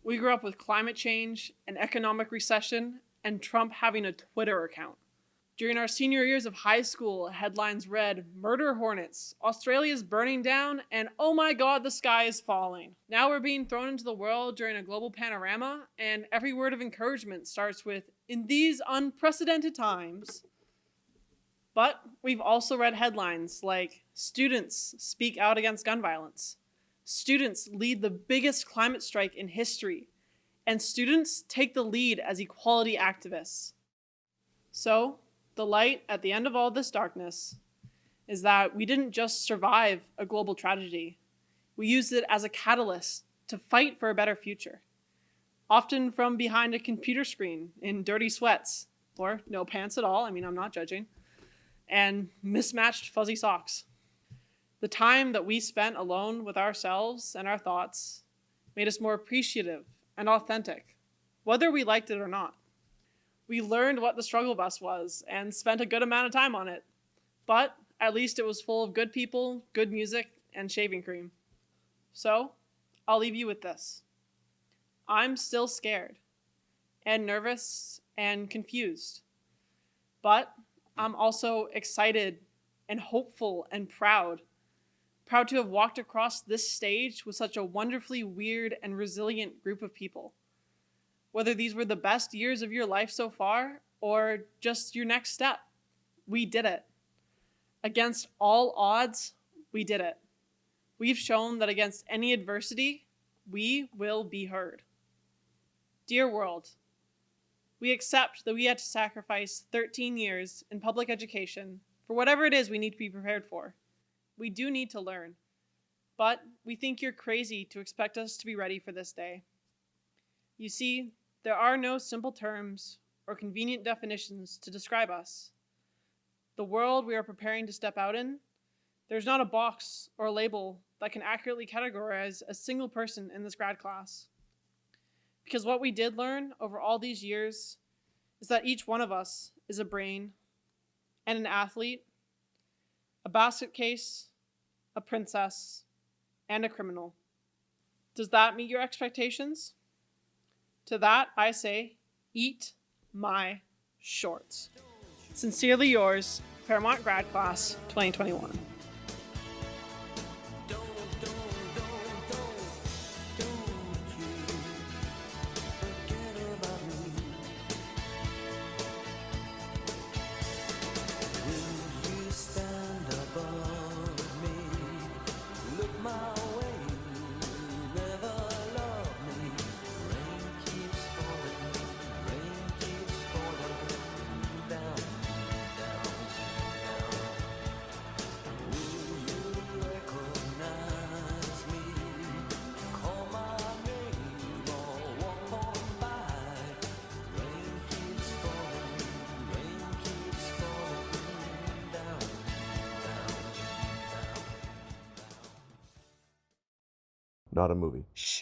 We grew up with climate change, an economic recession, and Trump having a Twitter account. During our senior years of high school, headlines read, "Murder Hornets, Australia's burning down, and oh my god, the sky is falling." Now we're being thrown into the world during a global panorama, and every word of encouragement starts with, "In these unprecedented times." But we've also read headlines like, "Students speak out against gun violence." Students lead the biggest climate strike in history, and students take the lead as equality activists. So, the light at the end of all this darkness is that we didn't just survive a global tragedy. We used it as a catalyst to fight for a better future, often from behind a computer screen in dirty sweats, or no pants at all, I'm not judging, and mismatched fuzzy socks. The time that we spent alone with ourselves and our thoughts made us more appreciative and authentic, whether we liked it or not. We learned what the struggle bus was and spent a good amount of time on it, but at least it was full of good people, good music, and shaving cream. So, I'll leave you with this. I'm still scared and nervous and confused, but I'm also excited and hopeful and proud to have walked across this stage with such a wonderfully weird and resilient group of people. Whether these were the best years of your life so far, or just your next step, we did it. Against all odds, we did it. We've shown that against any adversity, we will be heard. Dear world, we accept that we had to sacrifice 13 years in public education for whatever it is we need to be prepared for. We do need to learn, but we think you're crazy to expect us to be ready for this day. You see, there are no simple terms or convenient definitions to describe us. The world we are preparing to step out in, there's not a box or a label that can accurately categorize a single person in this grad class. Because what we did learn over all these years is that each one of us is a brain and an athlete, a basket case, a princess, and a criminal. Does that meet your expectations? To that, I say, eat my shorts. Sincerely yours, Claremont Grad Class 2021. Not a movie. Shh.